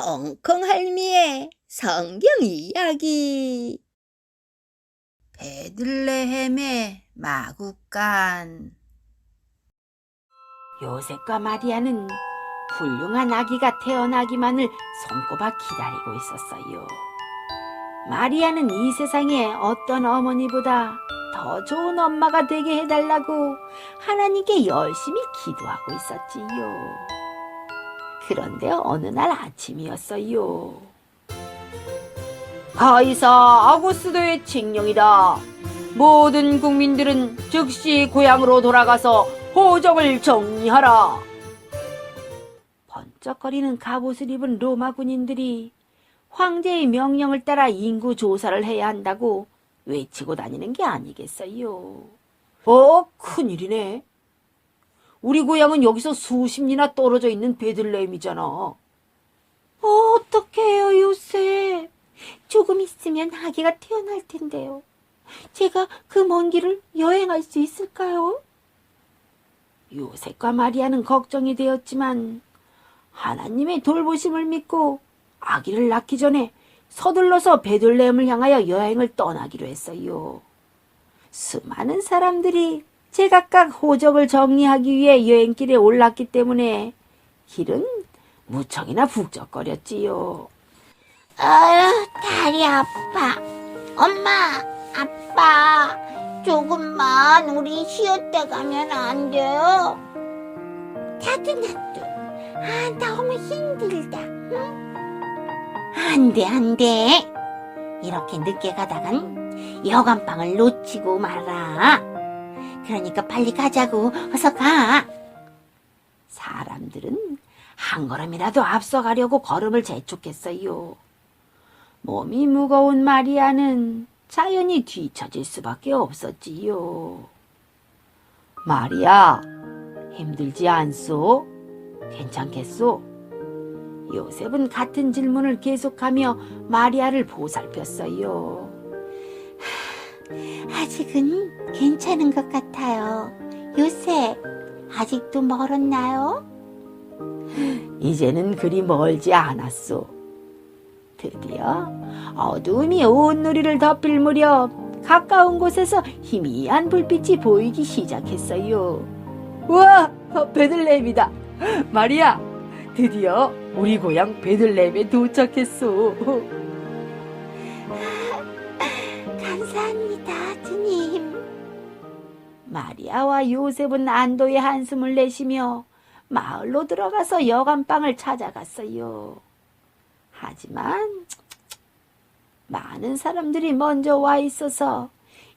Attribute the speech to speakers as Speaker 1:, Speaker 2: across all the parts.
Speaker 1: 콩콩 할미의 성경 이야기. 베들레헴의 마구간.
Speaker 2: 요셉과 마리아는 훌륭한 아기가 태어나기만을 손꼽아 기다리고 있었어요. 마리아는 이 세상에 어떤 어머니보다 더 좋은 엄마가 되게 해달라고 하나님께 열심히 기도하고 있었지요. 그런데 어느 날 아침이었어요. 가이사 아구스도의 칙령이다. 모든 국민들은 즉시 고향으로 돌아가서 호적을 정리하라. 번쩍거리는 갑옷을 입은 로마 군인들이 황제의 명령을 따라 인구 조사를 해야 한다고 외치고 다니는 게 아니겠어요. 큰일이네. 우리 고향은 여기서 수십 리나 떨어져 있는 베들레헴이잖아. 어떡해요, 요셉. 조금 있으면 아기가 태어날 텐데요. 제가 그 먼 길을 여행할 수 있을까요? 요셉과 마리아는 걱정이 되었지만 하나님의 돌보심을 믿고 아기를 낳기 전에 서둘러서 베들레헴을 향하여 여행을 떠나기로 했어요. 수많은 사람들이 제각각 호적을 정리하기 위해 여행길에 올랐기 때문에 길은 무척이나 북적거렸지요.
Speaker 3: 다리 아파. 엄마, 아빠, 조금만 우리 쉬었다 가면 안 돼요? 나도. 너무 힘들다. 응? 안 돼. 이렇게 늦게 가다간 여관방을 놓치고 말아. 그러니까 빨리 가자고. 어서 가.
Speaker 2: 사람들은 한 걸음이라도 앞서가려고 걸음을 재촉했어요. 몸이 무거운 마리아는 자연히 뒤처질 수밖에 없었지요. 마리아, 힘들지 않소? 괜찮겠소? 요셉은 같은 질문을 계속하며 마리아를 보살폈어요.
Speaker 3: 아직은 괜찮은 것 같아요. 요셉, 아직도 멀었나요?
Speaker 2: 이제는 그리 멀지 않았소. 드디어 어두움이 온 누리를 덮일 무렵 가까운 곳에서 희미한 불빛이 보이기 시작했어요. 우와, 베들레헴이다. 마리아, 드디어 우리 고향 베들레헴에 도착했소.
Speaker 3: 감사합니다, 주님.
Speaker 2: 마리아와 요셉은 안도의 한숨을 내쉬며 마을로 들어가서 여관방을 찾아갔어요. 하지만 많은 사람들이 먼저 와 있어서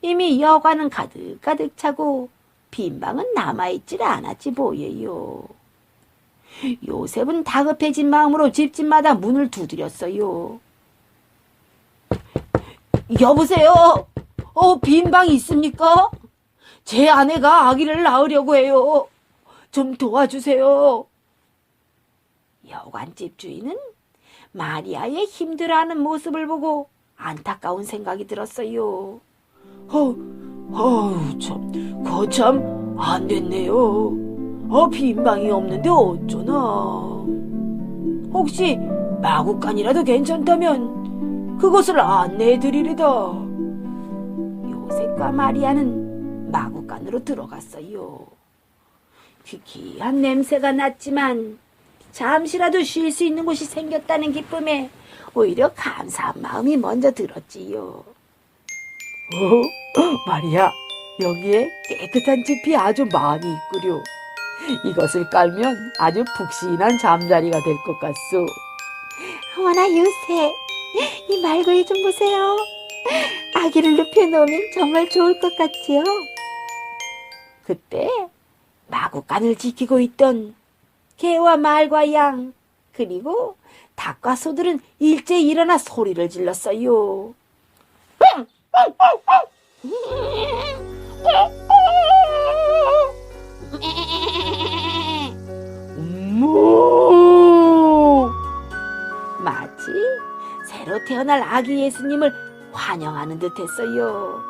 Speaker 2: 이미 여관은 가득 차고 빈 방은 남아있질 않았지 보여요. 요셉은 다급해진 마음으로 집집마다 문을 두드렸어요. 여보세요? 빈 방 있습니까? 제 아내가 아기를 낳으려고 해요. 좀 도와주세요. 여관집 주인은 마리아의 힘들어하는 모습을 보고 안타까운 생각이 들었어요. 거참 안 됐네요. 빈 방이 없는데 어쩌나. 혹시 마구간이라도 괜찮다면 그것을 안내해드리리다. 요셉과 마리아는 마구간으로 들어갔어요. 귀귀한 냄새가 났지만 잠시라도 쉴 수 있는 곳이 생겼다는 기쁨에 오히려 감사한 마음이 먼저 들었지요. 마리아, 여기에 깨끗한 짚이 아주 많이 있구려. 이것을 깔면 아주 푹신한 잠자리가 될 것 같소.
Speaker 3: 어머나, 요셉, 이 말고이 좀 보세요. 아기를 눕혀놓으면 정말 좋을 것 같지요?
Speaker 2: 그때 마구간을 지키고 있던 개와 말과 양 그리고 닭과 소들은 일제히 일어나 소리를 질렀어요. 마치 새로 태어날 아기 예수님을 환영하는 듯했어요.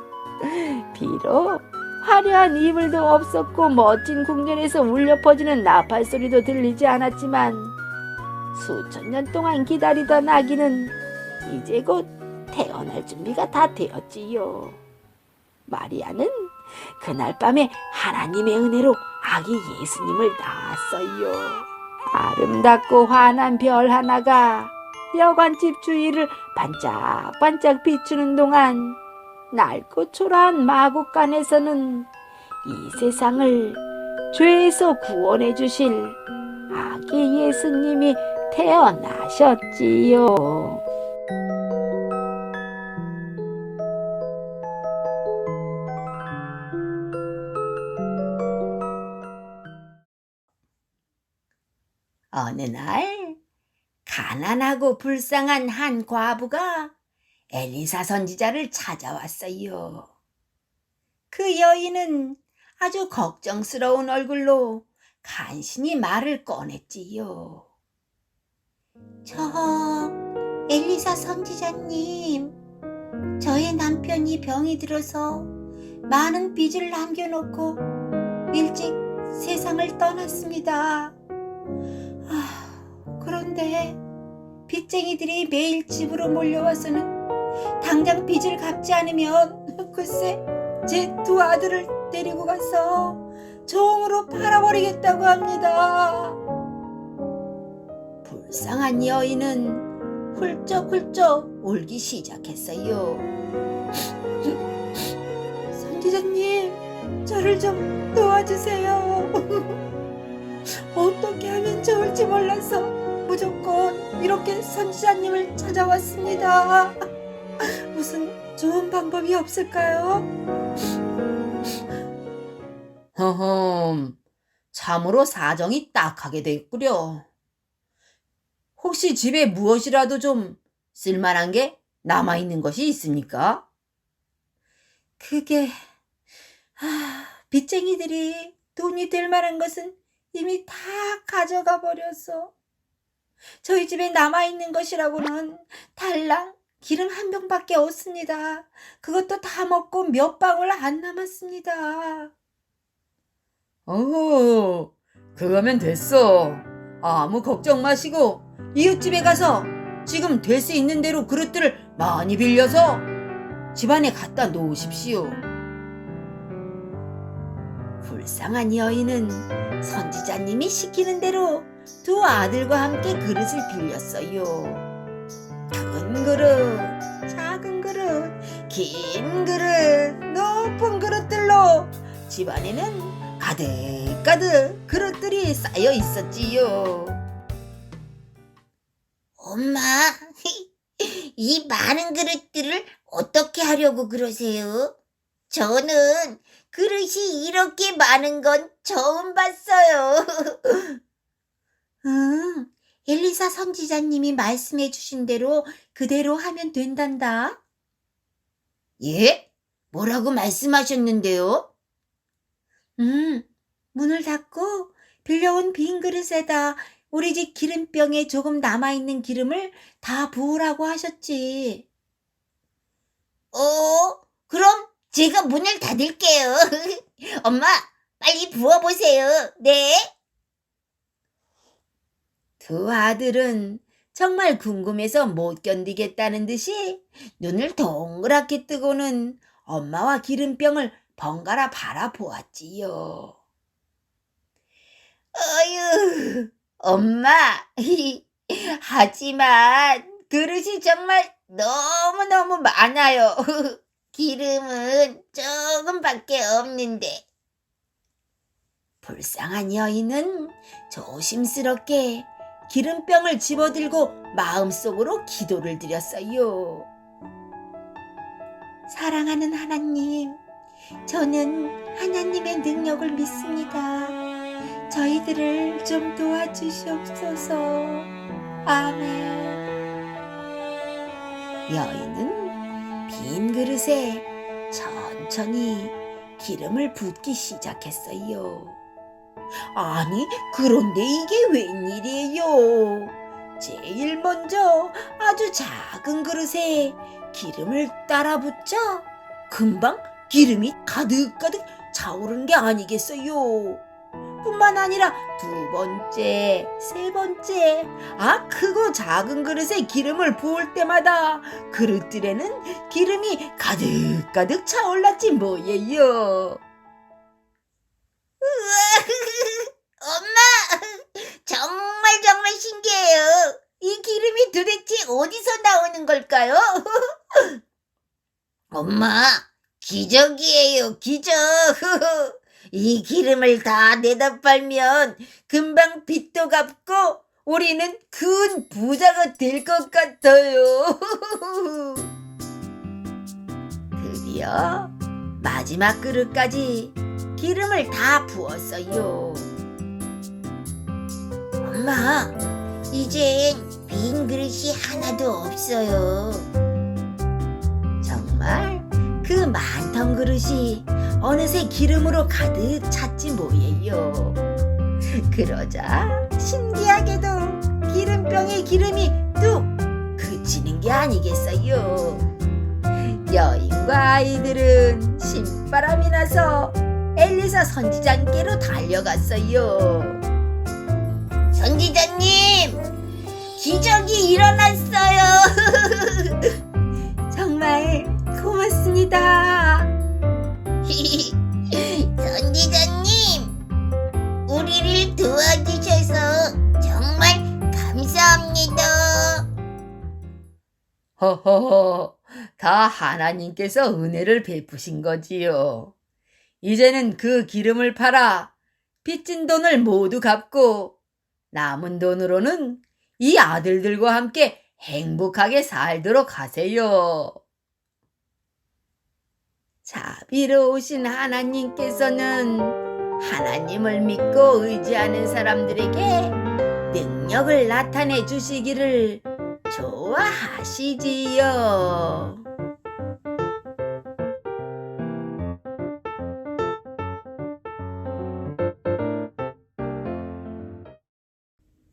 Speaker 2: 비록 화려한 이불도 없었고 멋진 궁전에서 울려 퍼지는 나팔 소리도 들리지 않았지만 수천 년 동안 기다리던 아기는 이제 곧 태어날 준비가 다 되었지요. 마리아는 그날 밤에 하나님의 은혜로 아기 예수님을 낳았어요. 아름답고 환한 별 하나가 여관집 주위를 반짝반짝 비추는 동안 낡고 초라한 마국간에서는 이 세상을 죄에서 구원해 주실 아기 예수님이 태어나셨지요.
Speaker 1: 어느 날 가난하고 불쌍한 한 과부가 엘리사 선지자를 찾아왔어요. 그 여인은 아주 걱정스러운 얼굴로 간신히 말을 꺼냈지요. 저 엘리사 선지자님, 저의 남편이 병이 들어서 많은 빚을 남겨놓고 일찍 세상을 떠났습니다. 그런데 빚쟁이들이 매일 집으로 몰려와서는 당장 빚을 갚지 않으면 글쎄 제 두 아들을 데리고 가서 종으로 팔아버리겠다고 합니다. 불쌍한 여인은 훌쩍훌쩍 울기 시작했어요. 선지자님, 저를 좀 도와주세요. 어떻게 하면 좋을지 몰라서 무조건 이렇게 선지자님을 찾아왔습니다. 무슨 좋은 방법이 없을까요? 허흠, 참으로 사정이 딱하게 됐구려. 혹시 집에 무엇이라도 좀 쓸만한 게 남아있는 것이 있습니까? 그게 빚쟁이들이 돈이 될 만한 것은 이미 다 가져가 버려서 저희 집에 남아있는 것이라고는 달랑 기름 한 병밖에 없습니다. 그것도 다 먹고 몇 방울 안 남았습니다. 그거면 됐어. 아무 걱정 마시고 이웃집에 가서 지금 될 수 있는 대로 그릇들을 많이 빌려서 집안에 갖다 놓으십시오. 불쌍한 여인은 선지자님이 시키는 대로 두 아들과 함께 그릇을 빌렸어요. 큰 그릇, 작은 그릇, 긴 그릇, 높은 그릇들로 집안에는 가득가득 그릇들이 쌓여 있었지요. 엄마, 이 많은 그릇들을 어떻게 하려고 그러세요? 저는 그릇이 이렇게 많은 건 처음 봤어요. 엘리사 선지자님이 말씀해 주신 대로 그대로 하면 된단다. 예? 뭐라고 말씀하셨는데요? 문을 닫고 빌려온 빈 그릇에다 우리 집 기름병에 조금 남아있는 기름을 다 부으라고 하셨지. 그럼 제가 문을 닫을게요. 엄마, 빨리 부어보세요. 네. 두 아들은 정말 궁금해서 못 견디겠다는 듯이 눈을 동그랗게 뜨고는 엄마와 기름병을 번갈아 바라보았지요. 어휴, 엄마, 하지만 그릇이 정말 너무너무 많아요. 기름은 조금밖에 없는데. 불쌍한 여인은 조심스럽게 기름병을 집어들고 마음속으로 기도를 드렸어요. 사랑하는 하나님, 저는 하나님의 능력을 믿습니다. 저희들을 좀 도와주시옵소서. 아멘. 여인은 빈 그릇에 천천히 기름을 붓기 시작했어요. 아니, 그런데 이게 웬일이에요? 제일 먼저 아주 작은 그릇에 기름을 따라 붓자 금방 기름이 가득가득 차오른 게 아니겠어요? 뿐만 아니라 두 번째, 세 번째, 크고 작은 그릇에 기름을 부을 때마다 그릇들에는 기름이 가득가득 차올랐지 뭐예요. 엄마, 정말 신기해요. 이 기름이 도대체 어디서 나오는 걸까요? 엄마, 기적이에요, 기적. 이 기름을 다 내다 팔면 금방 빚도 갚고 우리는 큰 부자가 될 것 같아요. 드디어 마지막 그릇까지 기름을 다 부었어요. 엄마, 이젠 빈 그릇이 하나도 없어요. 정말 그 많던 그릇이 어느새 기름으로 가득 찼지 뭐예요. 그러자 신기하게도 기름병의 기름이 뚝 그치는 게 아니겠어요. 여인과 아이들은 신바람이 나서 엘리사 선지자님께로 달려갔어요. 선지자님, 기적이 일어났어요. 정말 고맙습니다. 선지자님, 우리를 도와주셔서 정말 감사합니다. 허허허, 다 하나님께서 은혜를 베푸신 거지요. 이제는 그 기름을 팔아 빚진 돈을 모두 갚고 남은 돈으로는 이 아들들과 함께 행복하게 살도록 하세요. 자비로우신 하나님께서는 하나님을 믿고 의지하는 사람들에게 능력을 나타내 주시기를 좋아하시지요.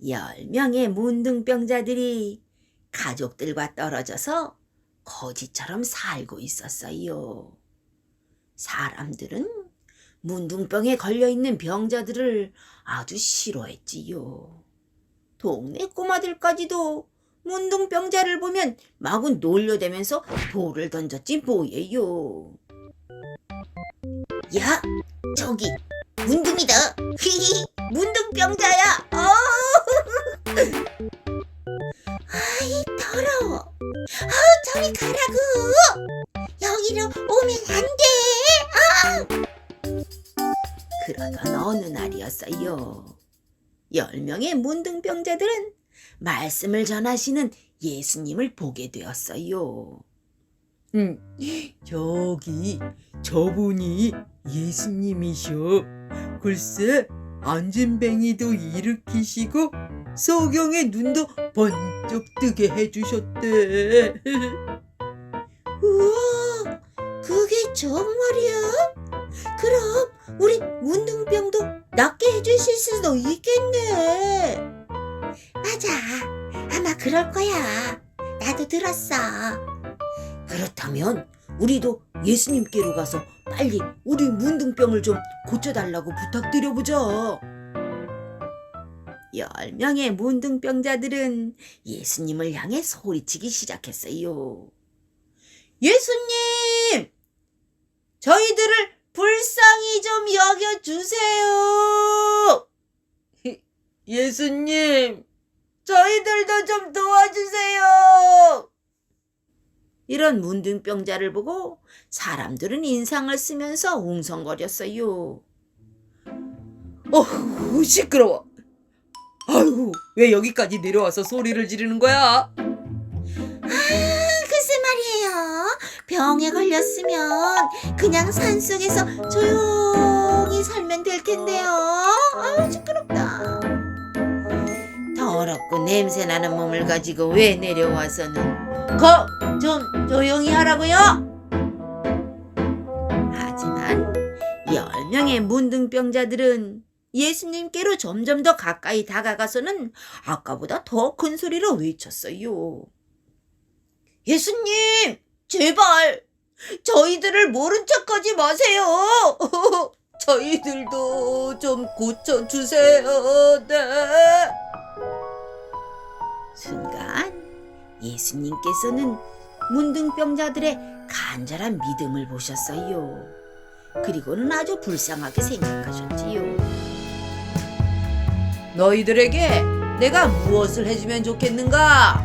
Speaker 1: 열 명의 문둥병자들이 가족들과 떨어져서 거지처럼 살고 있었어요. 사람들은 문둥병에 걸려있는 병자들을 아주 싫어했지요. 동네 꼬마들까지도 문둥병자를 보면 마구 놀려대면서 돌을 던졌지 뭐예요. 야, 저기 문둥이다. 히히, 문둥병자야. 아이, 더러워. 저리 가라고. 여기로 오면 안 돼. 그러던 어느 날이었어요. 10명의 문둥병자들은 말씀을 전하시는 예수님을 보게 되었어요.
Speaker 4: 저기 저분이 예수님이셔. 글쎄 안진뱅이도 일으키시고 소경의 눈도 번쩍 뜨게 해주셨대.
Speaker 1: 우와, 그게 정말이야? 그럼 우리 문둥병도 낫게 해주실 수도 있겠네. 맞아, 아마 그럴 거야. 나도 들었어. 그렇다면 우리도 예수님께로 가서 빨리 우리 문둥병을 좀 고쳐달라고 부탁드려보자. 10명의 문둥병자들은 예수님을 향해 소리치기 시작했어요. 예수님! 저희들을 불쌍히 좀 여겨주세요! 예수님! 저희들도 좀 도와주세요! 이런 문둥병자를 보고 사람들은 인상을 쓰면서 웅성거렸어요. 시끄러워. 아이고, 왜 여기까지 내려와서 소리를 지르는 거야? 글쎄 말이에요. 병에 걸렸으면 그냥 산속에서 조용히 살면 될 텐데요. 시끄럽다. 더럽고 냄새나는 몸을 가지고 왜 내려와서는 좀 조용히 하라고요. 하지만 10명의 문둥병자들은 예수님께로 점점 더 가까이 다가가서는 아까보다 더 큰 소리로 외쳤어요. 예수님, 제발 저희들을 모른 척하지 마세요.
Speaker 4: 저희들도 좀 고쳐주세요. 네.
Speaker 2: 순간 예수님께서는 문둥병자들의 간절한 믿음을 보셨어요. 그리고는 아주 불쌍하게 생각하셨지요.
Speaker 4: 너희들에게 내가 무엇을 해주면 좋겠는가?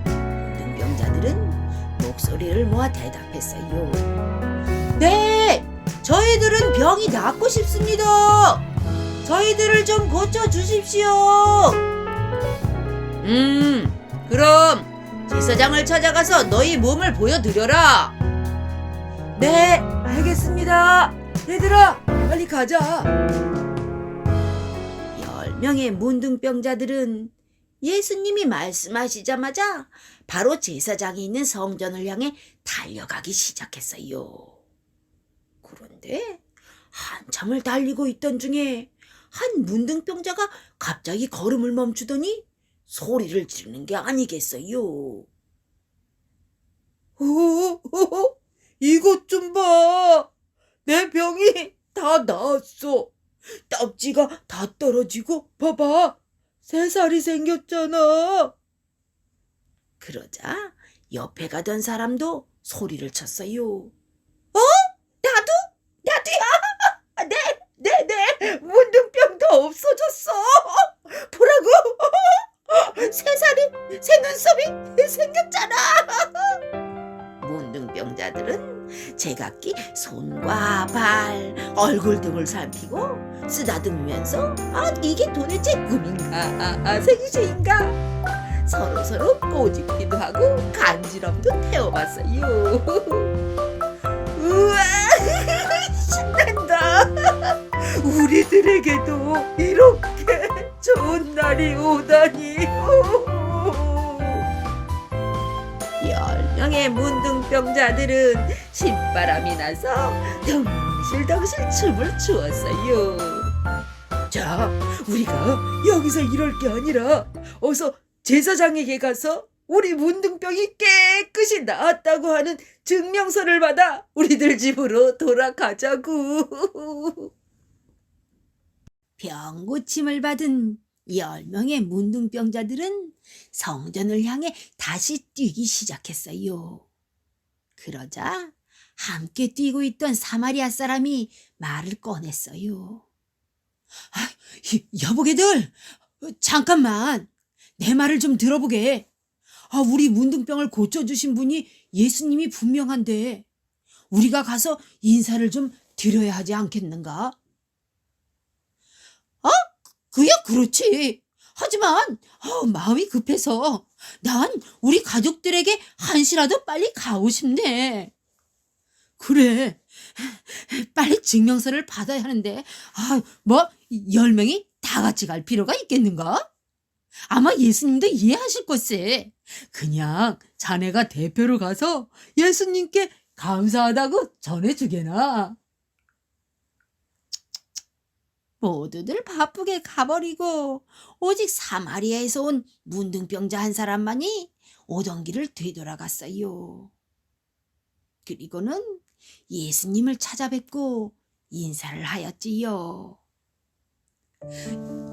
Speaker 2: 문둥병자들은 목소리를 모아 대답했어요.
Speaker 4: 네, 저희들은 병이 낫고 싶습니다. 저희들을 좀 고쳐주십시오. 그럼 제사장을 찾아가서 너희 몸을 보여드려라. 네, 알겠습니다. 얘들아, 빨리 가자.
Speaker 2: 10명의 문둥병자들은 예수님이 말씀하시자마자 바로 제사장이 있는 성전을 향해 달려가기 시작했어요. 그런데 한참을 달리고 있던 중에 한 문둥병자가 갑자기 걸음을 멈추더니 소리를 지르는 게 아니겠어요.
Speaker 4: 이것 좀 봐. 내 병이 다 나았어. 딱지가 다 떨어지고 봐봐. 3살이 생겼잖아.
Speaker 2: 그러자 옆에 가던 사람도 소리를 쳤어요.
Speaker 4: 나도야. 네. 문둥병도 없어졌어. 보라고. 3살이 새 눈썹이 생겼잖아.
Speaker 2: 문둥병자들은 제각기 손과 발, 얼굴 등을 살피고 쓰다듬으면서 이게 도대체 꿈인가 생시인가 서로서로 꼬집기도 하고 간지럼도 태워봤어요.
Speaker 4: 우와, 신난다. 우리들에게도 이렇게 좋은 날이 오다니.
Speaker 2: 10명의 문둥병자들은 신바람이 나서 덩실덩실 춤을 추었어요.
Speaker 4: 자, 우리가 여기서 이럴 게 아니라 어서 제사장에게 가서 우리 문둥병이 깨끗이 나았다고 하는 증명서를 받아 우리들 집으로 돌아가자고.
Speaker 2: 병고침을 받은 10명의 문둥병자들은 성전을 향해 다시 뛰기 시작했어요. 그러자 함께 뛰고 있던 사마리아 사람이 말을 꺼냈어요.
Speaker 4: 여보게들, 잠깐만. 내 말을 좀 들어보게. 우리 문둥병을 고쳐주신 분이 예수님이 분명한데 우리가 가서 인사를 좀 드려야 하지 않겠는가? 그야 그렇지. 하지만 마음이 급해서 난 우리 가족들에게 한시라도 빨리 가고 싶네. 그래. 빨리 증명서를 받아야 하는데 10명이 다 같이 갈 필요가 있겠는가? 아마 예수님도 이해하실 것세. 그냥 자네가 대표로 가서 예수님께 감사하다고 전해주게나.
Speaker 2: 모두들 바쁘게 가버리고 오직 사마리아에서 온 문둥병자 한 사람만이 오던 길을 되돌아갔어요. 그리고는 예수님을 찾아뵙고 인사를 하였지요.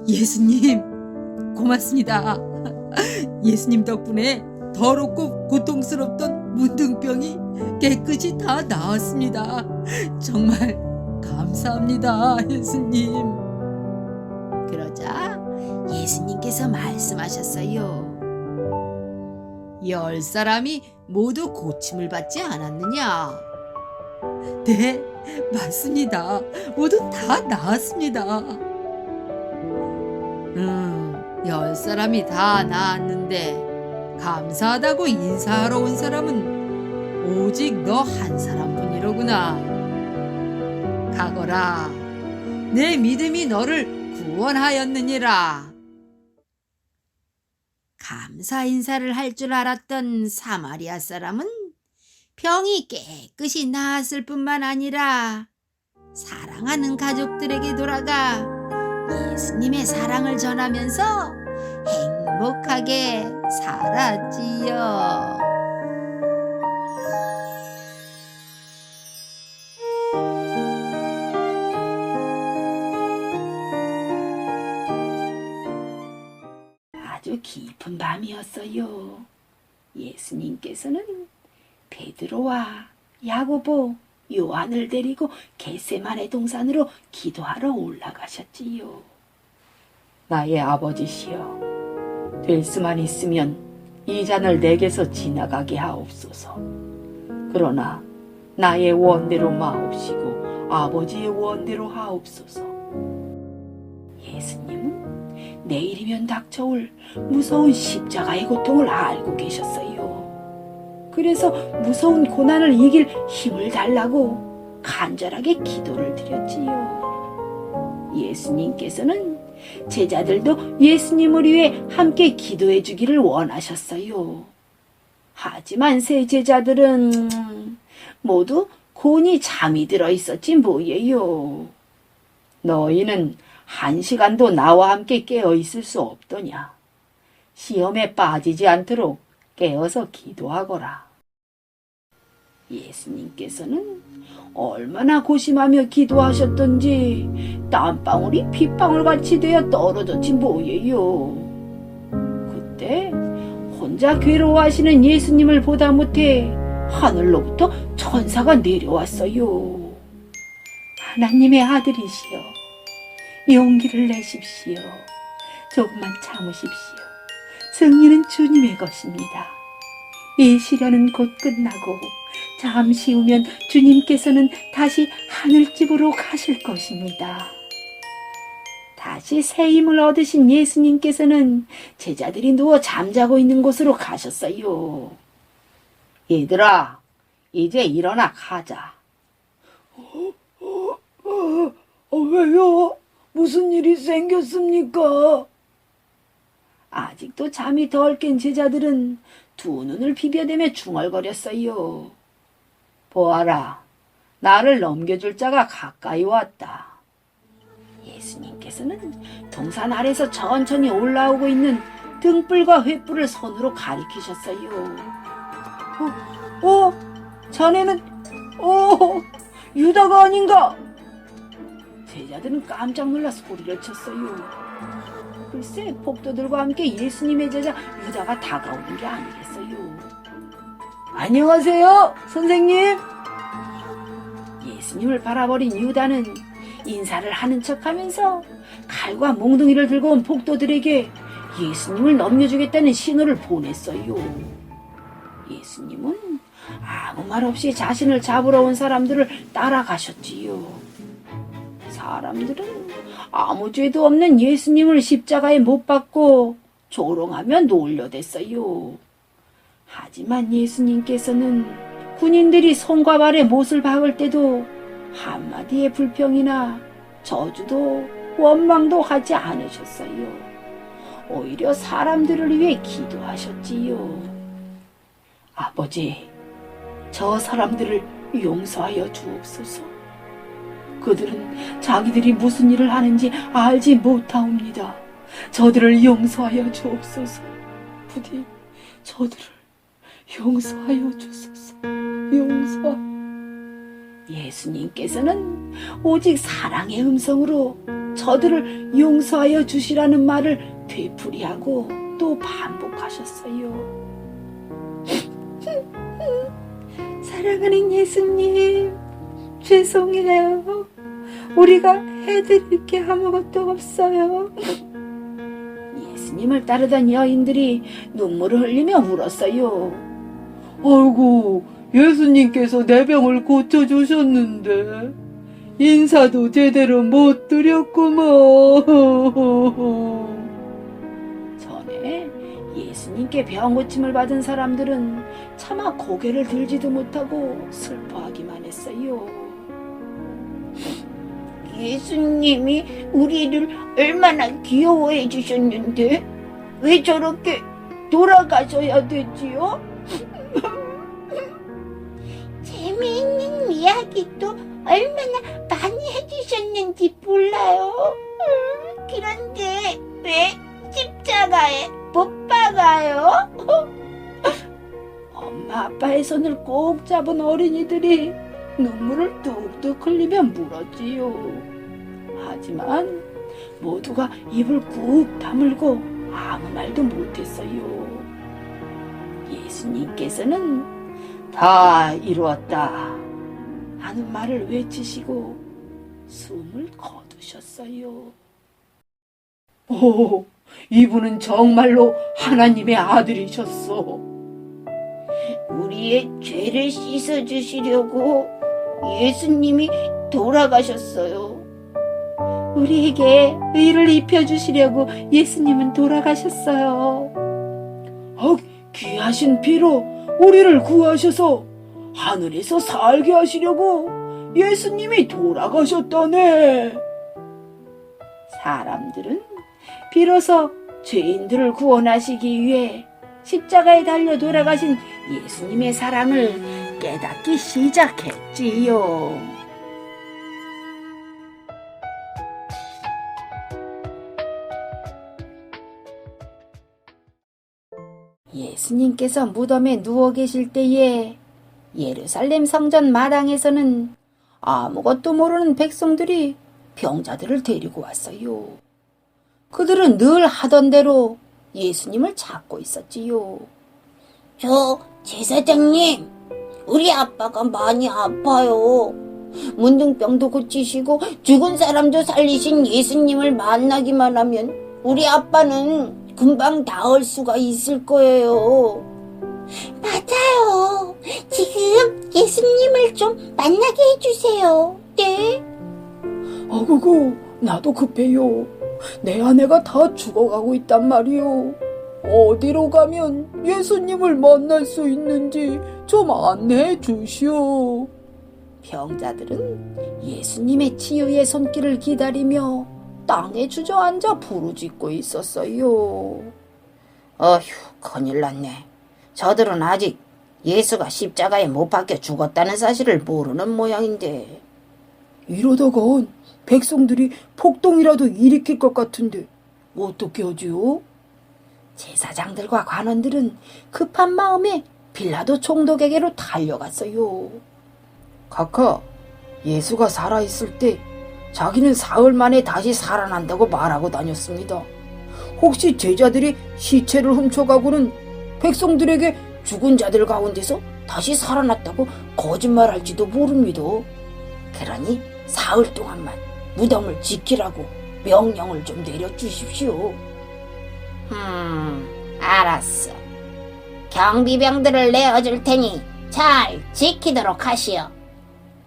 Speaker 4: 예수님, 고맙습니다. 예수님 덕분에 더럽고 고통스럽던 문둥병이 깨끗이 다 나았습니다. 정말 감사합니다, 예수님.
Speaker 2: 그러자 예수님께서 말씀하셨어요.
Speaker 4: 10사람이 모두 고침을 받지 않았느냐? 네, 맞습니다. 모두 다 나았습니다. 10사람이 다 나았는데 감사하다고 인사하러 온 사람은 오직 너 한 사람뿐이로구나. 가거라. 내 믿음이 너를 구원하였느니라.
Speaker 2: 감사 인사를 할 줄 알았던 사마리아 사람은 병이 깨끗이 나았을 뿐만 아니라 사랑하는 가족들에게 돌아가 예수님의 사랑을 전하면서 행복하게 살았지요. 있었어요. 예수님께서는 베드로와 야고보, 요한을 데리고 겟세마네 동산으로 기도하러 올라가셨지요. 나의 아버지시여, 될 수만 있으면 이 잔을 내게서 지나가게 하옵소서. 그러나 나의 원대로 마옵시고 아버지의 원대로 하옵소서. 예수님은 내일이면 닥쳐올 무서운 십자가의 고통을 알고 계셨어요. 그래서 무서운 고난을 이길 힘을 달라고 간절하게 기도를 드렸지요. 예수님께서는 제자들도 예수님을 위해 함께 기도해 주기를 원하셨어요. 하지만 세 제자들은 모두 곤히 잠이 들어 있었지 뭐예요. 너희는 1시간도 나와 함께 깨어 있을 수 없더냐. 시험에 빠지지 않도록 깨어서 기도하거라. 예수님께서는 얼마나 고심하며 기도하셨던지 땀방울이 핏방울같이 되어 떨어졌지 뭐예요. 그때 혼자 괴로워하시는 예수님을 보다 못해 하늘로부터 천사가 내려왔어요. 하나님의 아들이시여, 용기를 내십시오. 조금만 참으십시오. 승리는 주님의 것입니다. 이 시련은 곧 끝나고 잠시 후면 주님께서는 다시 하늘집으로 가실 것입니다. 다시 새 힘을 얻으신 예수님께서는 제자들이 누워 잠자고 있는 곳으로 가셨어요. 얘들아, 이제 일어나 가자. 왜요? 무슨 일이 생겼습니까? 아직도 잠이 덜 깬 제자들은 두 눈을 비벼대며 중얼거렸어요. 보아라, 나를 넘겨줄 자가 가까이 왔다. 예수님께서는 동산 아래서 천천히 올라오고 있는 등불과 횃불을 손으로 가리키셨어요. 자네는 유다가 아닌가? 제자들은 깜짝 놀라 소리를 쳤어요. 글쎄, 폭도들과 함께 예수님의 제자 유다가 다가오는 게 아니겠어요. 안녕하세요, 선생님. 예수님을 바라버린 유다는 인사를 하는 척하면서 칼과 몽둥이를 들고 온 폭도들에게 예수님을 넘겨주겠다는 신호를 보냈어요. 예수님은 아무 말 없이 자신을 잡으러 온 사람들을 따라가셨지요. 사람들은 아무 죄도 없는 예수님을 십자가에 못 박고 조롱하며 놀려댔어요. 하지만 예수님께서는 군인들이 손과 발에 못을 박을 때도 한마디의 불평이나 저주도 원망도 하지 않으셨어요. 오히려 사람들을 위해 기도하셨지요. 아버지, 저 사람들을 용서하여 주옵소서. 그들은 자기들이 무슨 일을 하는지 알지 못하옵니다. 저들을 용서하여 주옵소서. 부디 저들을 용서하여 주소서. 예수님께서는 오직 사랑의 음성으로 저들을 용서하여 주시라는 말을 되풀이하고 또 반복하셨어요.
Speaker 1: 사랑하는 예수님, 죄송해요. 우리가 해드릴 게 아무것도 없어요.
Speaker 2: 예수님을 따르던 여인들이 눈물을 흘리며 울었어요. 아이고, 예수님께서 내 병을 고쳐주셨는데 인사도 제대로 못 드렸구먼. 전에 예수님께 병 고침을 받은 사람들은 차마 고개를 들지도 못하고 슬퍼하기만 했어요.
Speaker 1: 예수님이 우리를 얼마나 귀여워해 주셨는데 왜 저렇게 돌아가셔야 되지요? 재미있는 이야기도 얼마나 많이 해주셨는지 몰라요. 그런데 왜 십자가에 못 박아요?
Speaker 2: 엄마 아빠의 손을 꼭 잡은 어린이들이 눈물을 뚝뚝 흘리며 물었지요. 하지만 모두가 입을 꾹 다물고 아무 말도 못했어요. 예수님께서는 다 이루었다 하는 말을 외치시고 숨을 거두셨어요. 오, 이분은 정말로 하나님의 아들이셨어. 우리의 죄를 씻어주시려고 예수님이 돌아가셨어요. 우리에게 의를 입혀주시려고 예수님은 돌아가셨어요. 귀하신 피로 우리를 구하셔서 하늘에서 살게 하시려고 예수님이 돌아가셨다네. 사람들은 비로소 죄인들을 구원하시기 위해 십자가에 달려 돌아가신 예수님의 사랑을 깨닫기 시작했지요. 예수님께서 무덤에 누워 계실 때에 예루살렘 성전 마당에서는 아무것도 모르는 백성들이 병자들을 데리고 왔어요. 그들은 늘 하던 대로 예수님을 찾고 있었지요. 제사장님, 우리 아빠가 많이 아파요. 문둥병도 고치시고 죽은 사람도 살리신 예수님을 만나기만 하면 우리 아빠는 금방 나을 수가 있을 거예요.
Speaker 3: 맞아요. 지금 예수님을 좀 만나게 해주세요. 네?
Speaker 2: 아구구, 나도 급해요. 내 아내가 다 죽어가고 있단 말이요. 어디로 가면 예수님을 만날 수 있는지 좀 안내해 주시오. 병자들은 예수님의 치유의 손길을 기다리며 땅에 주저앉아 부르짖고 있었어요. 어휴, 큰일 났네. 저들은 아직 예수가 십자가에 못 박혀 죽었다는 사실을 모르는 모양인데. 이러다간 백성들이 폭동이라도 일으킬 것 같은데 어떻게 하지요? 제사장들과 관원들은 급한 마음에 빌라도 총독에게로 달려갔어요. 각하, 예수가 살아있을 때 자기는 사흘 만에 다시 살아난다고 말하고 다녔습니다. 혹시 제자들이 시체를 훔쳐가고는 백성들에게 죽은 자들 가운데서 다시 살아났다고 거짓말할지도 모릅니다. 그러니 사흘 동안만 무덤을 지키라고 명령을 좀 내려주십시오. 알았어. 경비병들을 내어줄 테니 잘 지키도록 하시오.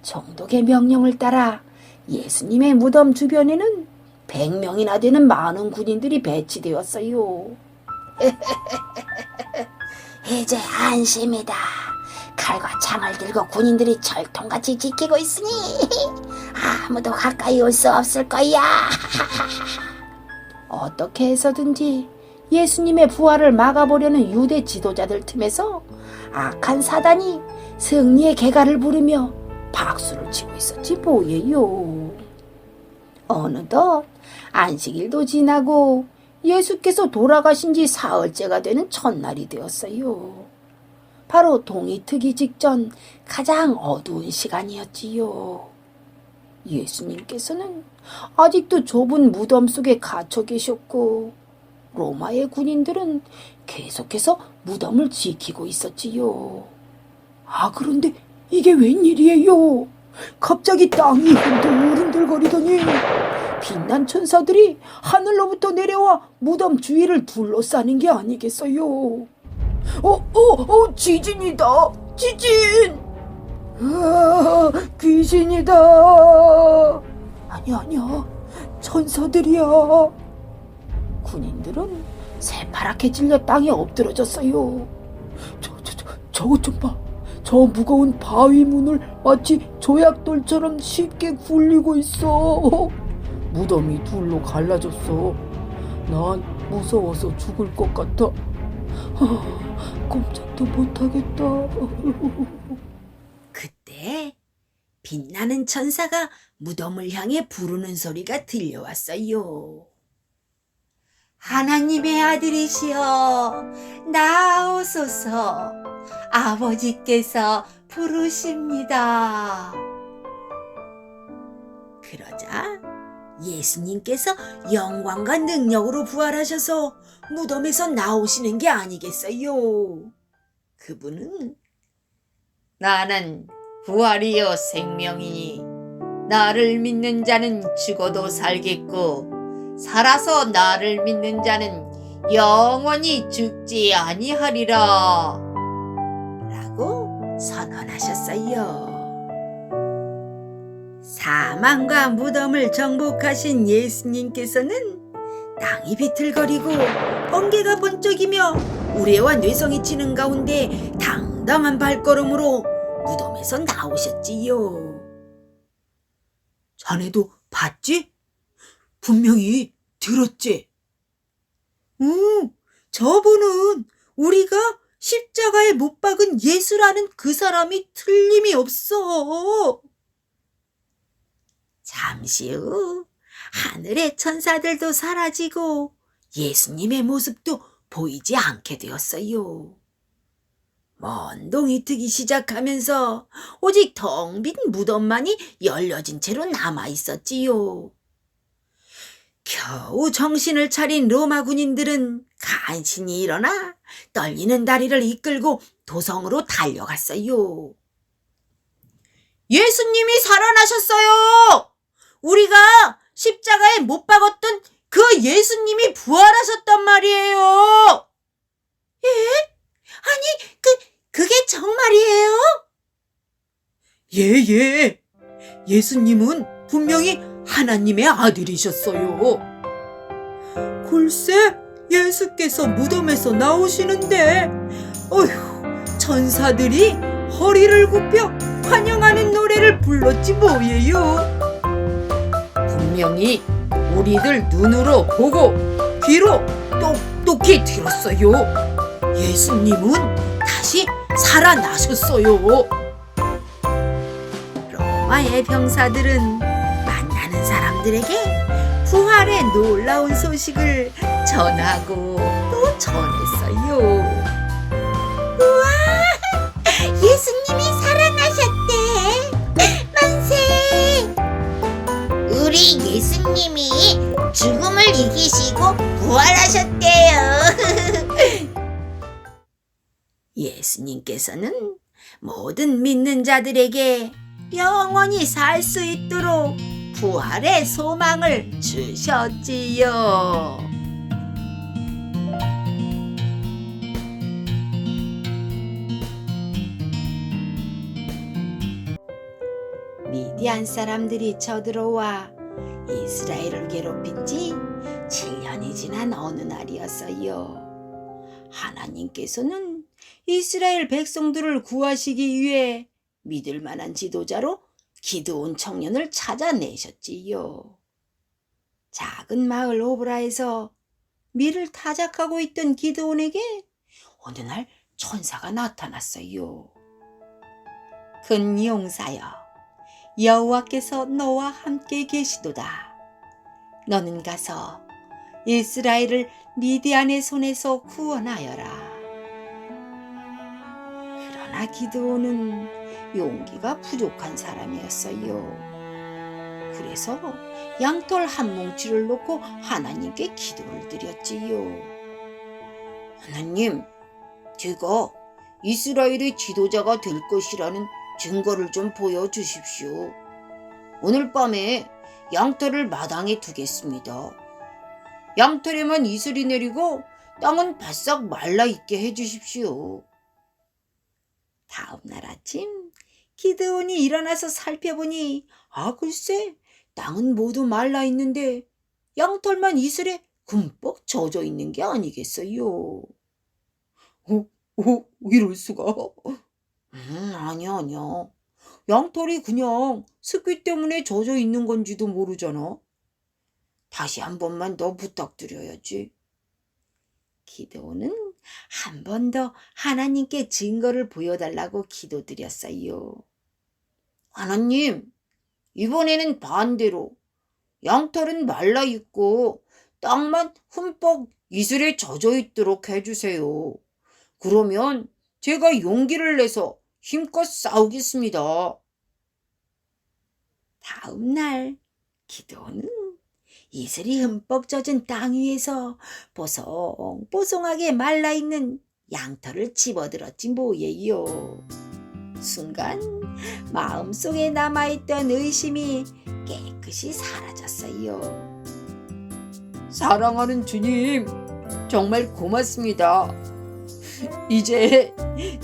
Speaker 2: 총독의 명령을 따라 예수님의 무덤 주변에는 100명이나 되는 많은 군인들이 배치되었어요. 이제 안심이다. 칼과 창을 들고 군인들이 철통같이 지키고 있으니 아무도 가까이 올 수 없을 거야. 어떻게 해서든지 예수님의 부활을 막아보려는 유대 지도자들 틈에서 악한 사단이 승리의 개가를 부르며 박수를 치고 있었지 뭐예요. 어느덧 안식일도 지나고 예수께서 돌아가신 지 사흘째가 되는 첫날이 되었어요. 바로 동이 트기 직전 가장 어두운 시간이었지요. 예수님께서는 아직도 좁은 무덤 속에 갇혀 계셨고 로마의 군인들은 계속해서 무덤을 지키고 있었지요. 그런데 이게 웬일이에요? 갑자기 땅이 흔들흔들거리더니 빛난 천사들이 하늘로부터 내려와 무덤 주위를 둘러싸는 게 아니겠어요? 지진이다! 지진! 귀신이다! 아니야. 천사들이야. 군인들은 새파랗게 질려 땅에 엎드러졌어요. 저것 좀 봐. 저 무거운 바위 문을 마치 조약돌처럼 쉽게 굴리고 있어. 무덤이 둘로 갈라졌어. 난 무서워서 죽을 것 같아. 꼼짝도 못하겠다.
Speaker 1: 그때 빛나는 천사가 무덤을 향해 부르는 소리가 들려왔어요. 하나님의 아들이시여 나오소서. 아버지께서 부르십니다. 그러자 예수님께서 영광과 능력으로 부활하셔서 무덤에서 나오시는 게 아니겠어요. 그분은 나는 부활이요 생명이니 나를 믿는 자는 죽어도 살겠고 살아서 나를 믿는 자는 영원히 죽지 아니하리라 라고 선언하셨어요. 사망과 무덤을 정복하신 예수님께서는 땅이 비틀거리고 번개가 번쩍이며 우레와 뇌성이 치는 가운데 당당한 발걸음으로 무덤에서 나오셨지요.
Speaker 4: 자네도 봤지? 분명히 들었지? 저분은 우리가 십자가에 못 박은 예수라는 그 사람이 틀림이 없어.
Speaker 1: 잠시 후 하늘의 천사들도 사라지고 예수님의 모습도 보이지 않게 되었어요. 먼 동이 트기 시작하면서 오직 텅 빈 무덤만이 열려진 채로 남아 있었지요. 겨우 정신을 차린 로마 군인들은 간신히 일어나 떨리는 다리를 이끌고 도성으로 달려갔어요. 예수님이 살아나셨어요! 우리가 십자가에 못 박았던 그 예수님이 부활하셨단 말이에요! 예? 아니, 그게 정말이에요?
Speaker 4: 예. 예수님은 분명히 하나님의 아들이셨어요. 글쎄, 예수께서 무덤에서 나오시는데, 어휴, 천사들이 허리를 굽혀 환영하는 노래를 불렀지 뭐예요.
Speaker 1: 분명히 우리들 눈으로 보고 귀로 똑똑히 들었어요.
Speaker 4: 예수님은 다시 살아나셨어요.
Speaker 1: 로마의 병사들은 만나는 사람들에게 부활의 놀라운 소식을 전하고 또 전했어요. 예수님이 살아나셨대. 만세! 우리 예수님이 죽음을 이기시고 부활하셨대요. 예수님께서는 모든 믿는 자들에게 영원히 살 수 있도록 부활의 소망을 주셨지요. 미디안 사람들이 쳐들어와 이스라엘을 괴롭힌 지 7년이 지난 어느 날이었어요. 하나님께서는 이스라엘 백성들을 구하시기 위해 믿을 만한 지도자로 기드온 청년을 찾아내셨지요. 작은 마을 오브라에서 밀을 타작하고 있던 기드온에게 어느 날 천사가 나타났어요. 큰 용사여, 여호와께서 너와 함께 계시도다. 너는 가서 이스라엘을 미디안의 손에서 구원하여라. 그러나 기드온은 용기가 부족한 사람이었어요. 그래서 양털 한 뭉치를 놓고 하나님께 기도를 드렸지요. 하나님, 제가 이스라엘의 지도자가 될 것이라는 증거를 좀 보여주십시오. 오늘 밤에 양털을 마당에 두겠습니다. 양털에만 이슬이 내리고 땅은 바싹 말라있게 해주십시오. 다음 날 아침 기드온이 일어나서 살펴보니 글쎄 땅은 모두 말라있는데 양털만 이슬에 흠뻑 젖어 있는 게 아니겠어요.
Speaker 4: 이럴 수가.
Speaker 1: 아니야. 양털이 그냥 습기 때문에 젖어 있는 건지도 모르잖아. 다시 한 번만 더 부탁드려야지. 기드온은 한 번 더 하나님께 증거를 보여달라고 기도드렸어요. 하나님, 이번에는 반대로 양털은 말라있고 땅만 흠뻑 이슬에 젖어 있도록 해주세요. 그러면 제가 용기를 내서 힘껏 싸우겠습니다. 다음 날 기드온은 이슬이 흠뻑 젖은 땅 위에서 뽀송뽀송하게 말라있는 양털을 집어들었지 뭐예요. 순간 마음속에 남아있던 의심이 깨끗이 사라졌어요.
Speaker 4: 사랑하는 주님, 정말 고맙습니다. 이제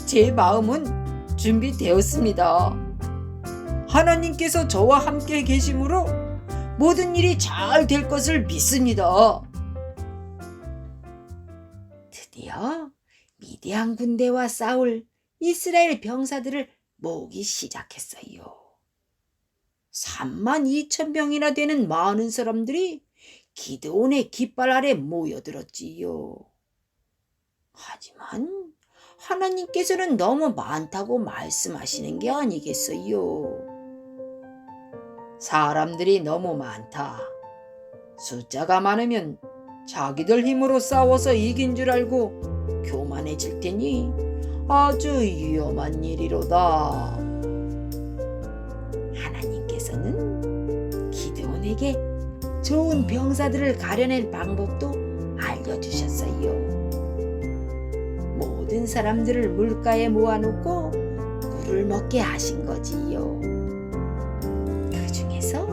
Speaker 4: 제 마음은 준비되었습니다. 하나님께서 저와 함께 계심으로 모든 일이 잘 될 것을 믿습니다.
Speaker 1: 드디어 미디안 군대와 싸울 이스라엘 병사들을 모으기 시작했어요. 32,000명이나 되는 많은 사람들이 기드온의 깃발 아래 모여들었지요. 하지만 하나님께서는 너무 많다고 말씀하시는 게 아니겠어요. 사람들이 너무 많다. 숫자가 많으면 자기들 힘으로 싸워서 이긴 줄 알고 교만해질 테니 아주 위험한 일이로다. 하나님께서는 기드온에게 좋은 병사들을 가려낸 방법도 알려주셨어요. 모든 사람들을 물가에 모아놓고 물을 먹게 하신 거지요. 그 중에서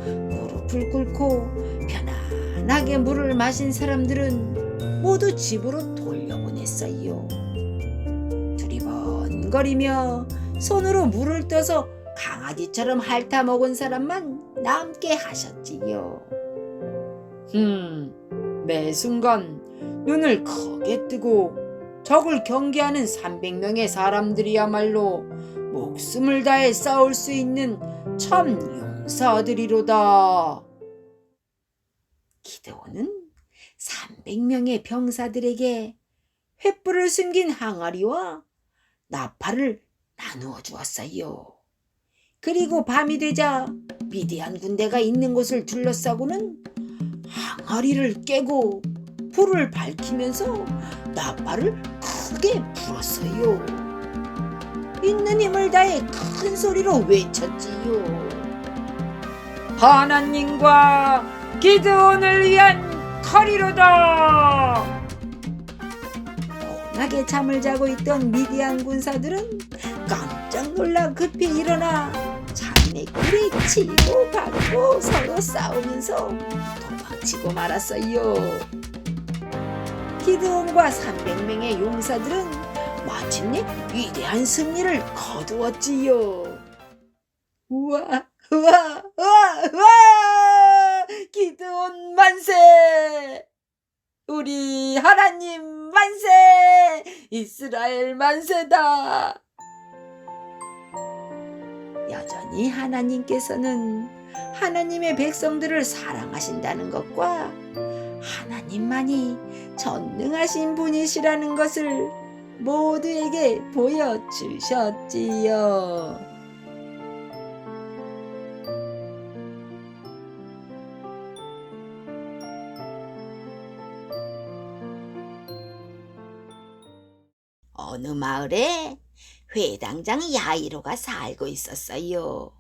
Speaker 1: 무릎을 꿇고 편안하게 물을 마신 사람들은 모두 집으로 돌려보냈어요. 두리번거리며 손으로 물을 떠서 강아지처럼 핥아먹은 사람만 남게 하셨지요.
Speaker 4: 매 순간 눈을 크게 뜨고 적을 경계하는 300명의 사람들이야말로 목숨을 다해 싸울 수 있는 참 용사들이로다.
Speaker 1: 기드온은 300명의 병사들에게 횃불을 숨긴 항아리와 나팔을 나누어 주었어요. 그리고 밤이 되자 미디안 군대가 있는 곳을 둘러싸고는 항아리를 깨고 불을 밝히면서 나팔을 크게 불었어요. 있는 힘을 다해 큰 소리로 외쳤지요.
Speaker 4: 하나님과 기드온을 위한 칼이로다.
Speaker 1: 고나게 잠을 자고 있던 미디안 군사들은 깜짝 놀라 급히 일어나 자기네 꿀에 치고 받고 서로 싸우면서 도망치고 말았어요. 기드온과 300명의 용사들은 마침내 위대한 승리를 거두었지요. 우와, 우와, 우와, 우와! 기드온 만세! 우리 하나님 만세! 이스라엘 만세다! 여전히 하나님께서는 하나님의 백성들을 사랑하신다는 것과 하나님만이 전능하신 분이시라는 것을 모두에게 보여주셨지요. 어느 마을에 회당장 야이로가 살고 있었어요.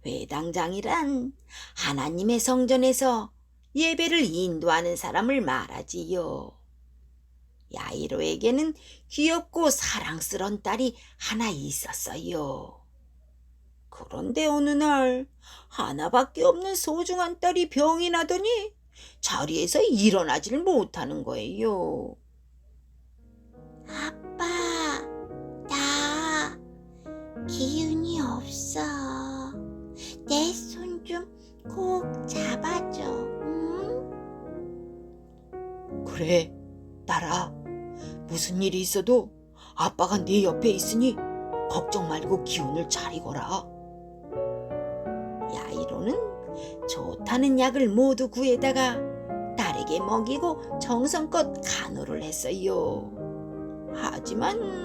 Speaker 1: 회당장이란 하나님의 성전에서 예배를 인도하는 사람을 말하지요. 야이로에게는 귀엽고 사랑스러운 딸이 하나 있었어요. 그런데 어느 날 하나밖에 없는 소중한 딸이 병이 나더니 자리에서 일어나질 못하는 거예요.
Speaker 3: 아빠, 나 기운이 없어. 내 손 좀 꼭 잡아줘. 응?
Speaker 4: 그래, 딸아. 무슨 일이 있어도 아빠가 네 옆에 있으니 걱정 말고 기운을 차리거라.
Speaker 1: 야이로는 좋다는 약을 모두 구해다가 딸에게 먹이고 정성껏 간호를 했어요. 하지만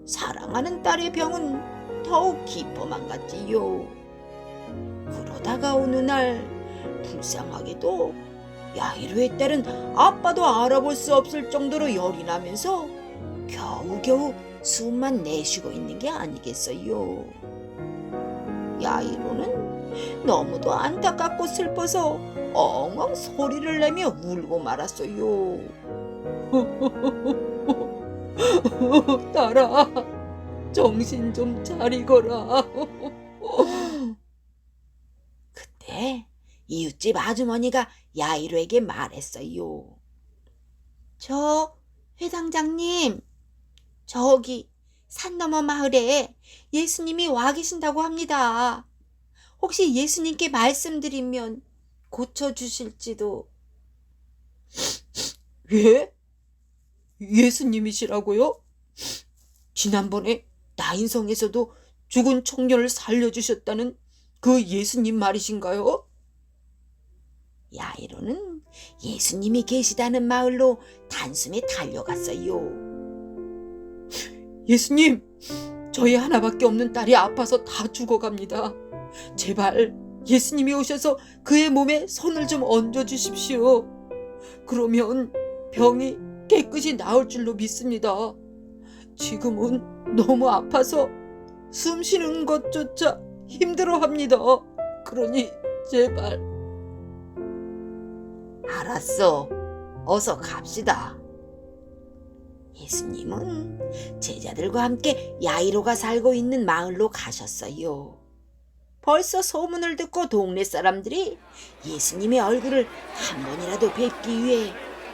Speaker 1: 사랑하는 딸의 병은 더욱 깊어만 갔지요. 그러다가 어느 날 불쌍하게도 야이로의 딸은 아빠도 알아볼 수 없을 정도로 열이 나면서 겨우겨우 숨만 내쉬고 있는 게 아니겠어요. 야이로는 너무도 안타깝고 슬퍼서 엉엉 소리를 내며 울고 말았어요.
Speaker 5: 딸아, 정신 좀 차리거라.
Speaker 2: 그때 이웃집 아주머니가 야이로에게 말했어요. 저 회당장님, 저기 산 너머 마을에 예수님이 와 계신다고 합니다. 혹시 예수님께 말씀드리면 고쳐주실지도.
Speaker 5: 예? 예수님이시라고요? 지난번에 나인성에서도 죽은 청년을 살려주셨다는 그 예수님 말이신가요?
Speaker 2: 야이로는 예수님이 계시다는 마을로 단숨에 달려갔어요.
Speaker 5: 예수님, 저희 하나밖에 없는 딸이 아파서 다 죽어갑니다. 제발 예수님이 오셔서 그의 몸에 손을 좀 얹어주십시오. 그러면 병이 깨끗이 나을 줄로 믿습니다. 지금은 너무 아파서 숨 쉬는 것조차 힘들어합니다. 그러니 제발.
Speaker 2: 알았어. 어서 갑시다. 예수님은 제자들과 함께 야이로가 살고 있는 마을로 가셨어요. 벌써 소문을 듣고 동네 사람들이 예수님의 얼굴을 한 번이라도 뵙기 위해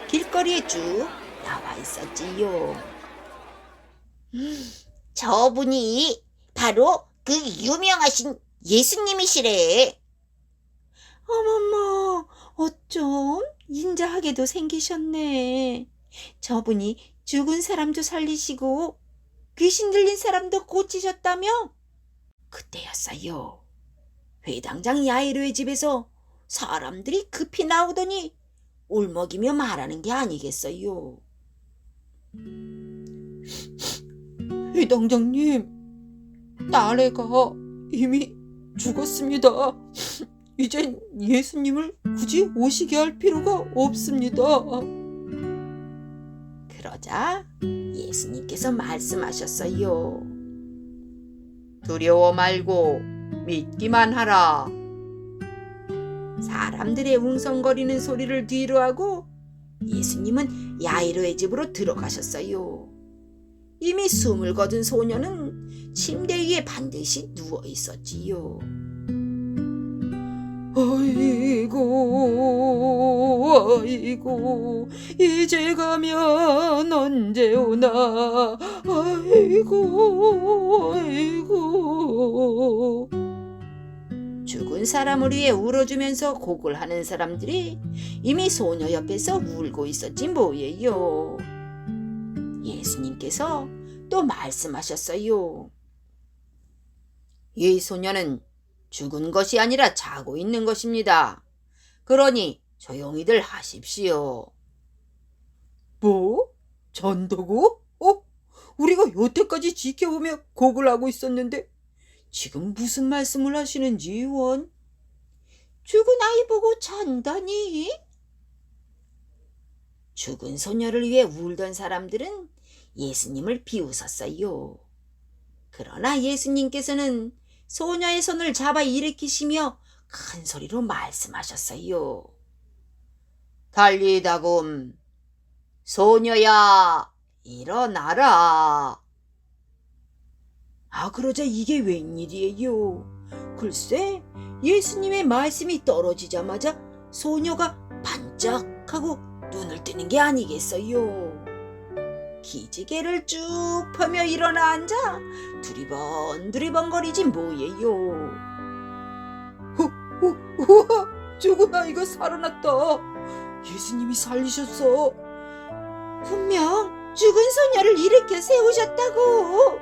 Speaker 2: 길거리에 쭉 나와 있었지요.
Speaker 3: 저분이 바로 그 유명하신 예수님이시래.
Speaker 2: 어머머, 어쩜 인자하게도 생기셨네. 저분이 죽은 사람도 살리시고 귀신 들린 사람도 고치셨다며? 그때였어요. 회당장 야이로의 집에서 사람들이 급히 나오더니 울먹이며 말하는 게 아니겠어요.
Speaker 5: 회당장님, 딸애가 이미 죽었습니다. 이젠 예수님을 굳이 오시게 할 필요가 없습니다.
Speaker 2: 그러자 예수님께서 말씀하셨어요. 두려워 말고 믿기만 하라. 사람들의 웅성거리는 소리를 뒤로하고 예수님은 야이로의 집으로 들어가셨어요. 이미 숨을 거둔 소녀는 침대 위에 반드시 누워 있었지요.
Speaker 5: 아이고, 이제 가면 언제 오나. 아이고.
Speaker 2: 죽은 사람을 위해 울어주면서 곡을 하는 사람들이 이미 소녀 옆에서 울고 있었지 뭐예요. 예수님께서 또 말씀하셨어요. 이 소녀는 죽은 것이 아니라 자고 있는 것입니다. 그러니 조용히들 하십시오.
Speaker 5: 뭐? 잔다고? 우리가 여태까지 지켜보며 곡을 하고 있었는데 지금 무슨 말씀을 하시는지 원?
Speaker 2: 죽은 아이 보고 잔다니? 죽은 소녀를 위해 울던 사람들은 예수님을 비웃었어요. 그러나 예수님께서는 소녀의 손을 잡아 일으키시며 큰 소리로 말씀하셨어요. 달리다금, 소녀야, 일어나라. 그러자 이게 웬일이에요? 글쎄, 예수님의 말씀이 떨어지자마자 소녀가 반짝하고 눈을 뜨는 게 아니겠어요? 기지개를 쭉 펴며 일어나 앉아 두리번두리번거리지 뭐예요.
Speaker 5: 우와, 죽은 아이가 살아났다. 예수님이 살리셨어.
Speaker 2: 분명 죽은 소녀를 일으켜 세우셨다고.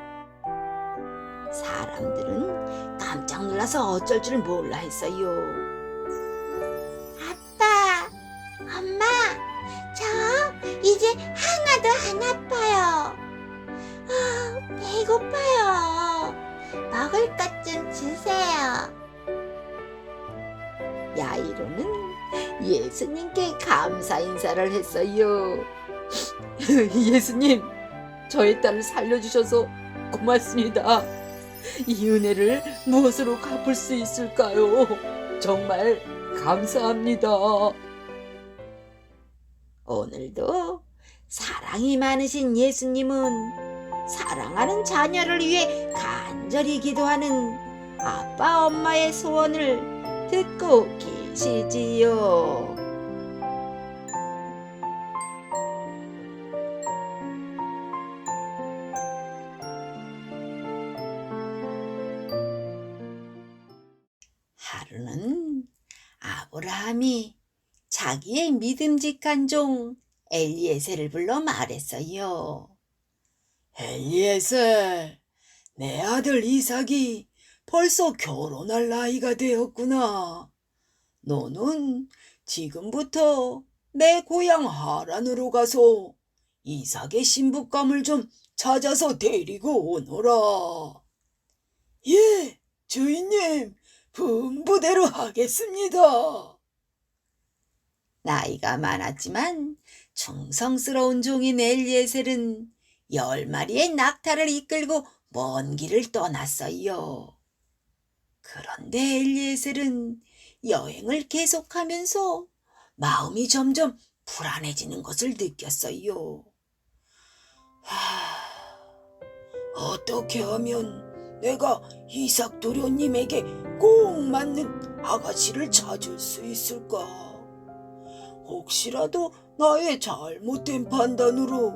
Speaker 2: 사람들은 깜짝 놀라서 어쩔 줄 몰라 했어요.
Speaker 3: 아빠, 엄마, 저 이제 하나도 안 아파요. 배고파요. 먹을 것 좀 주세요.
Speaker 2: 야이로는 예수님께 감사 인사를 했어요.
Speaker 5: 예수님, 저의 딸을 살려주셔서 고맙습니다. 이 은혜를 무엇으로 갚을 수 있을까요? 정말 감사합니다.
Speaker 2: 오늘도
Speaker 1: 사랑이 많으신 예수님은 사랑하는 자녀를 위해 간절히 기도하는 아빠 엄마의 소원을 듣고 계시지요. 하루는 아브라함이 자기의 믿음직한 종 엘리에셀을 불러 말했어요.
Speaker 4: 엘리에셀, 내 아들 이삭이 벌써 결혼할 나이가 되었구나. 너는 지금부터 내 고향 하란으로 가서 이삭의 신부감을 좀 찾아서 데리고 오너라. 예, 주인님, 분부대로 하겠습니다.
Speaker 1: 나이가 많았지만 충성스러운 종인 엘리에셀은 10마리의 낙타를 이끌고 먼 길을 떠났어요. 그런데 엘리에셀은 여행을 계속하면서 마음이 점점 불안해지는 것을 느꼈어요. 어떻게 하면 내가 이삭 도련님에게 꼭 맞는 아가씨를 찾을 수 있을까? 혹시라도 나의 잘못된 판단으로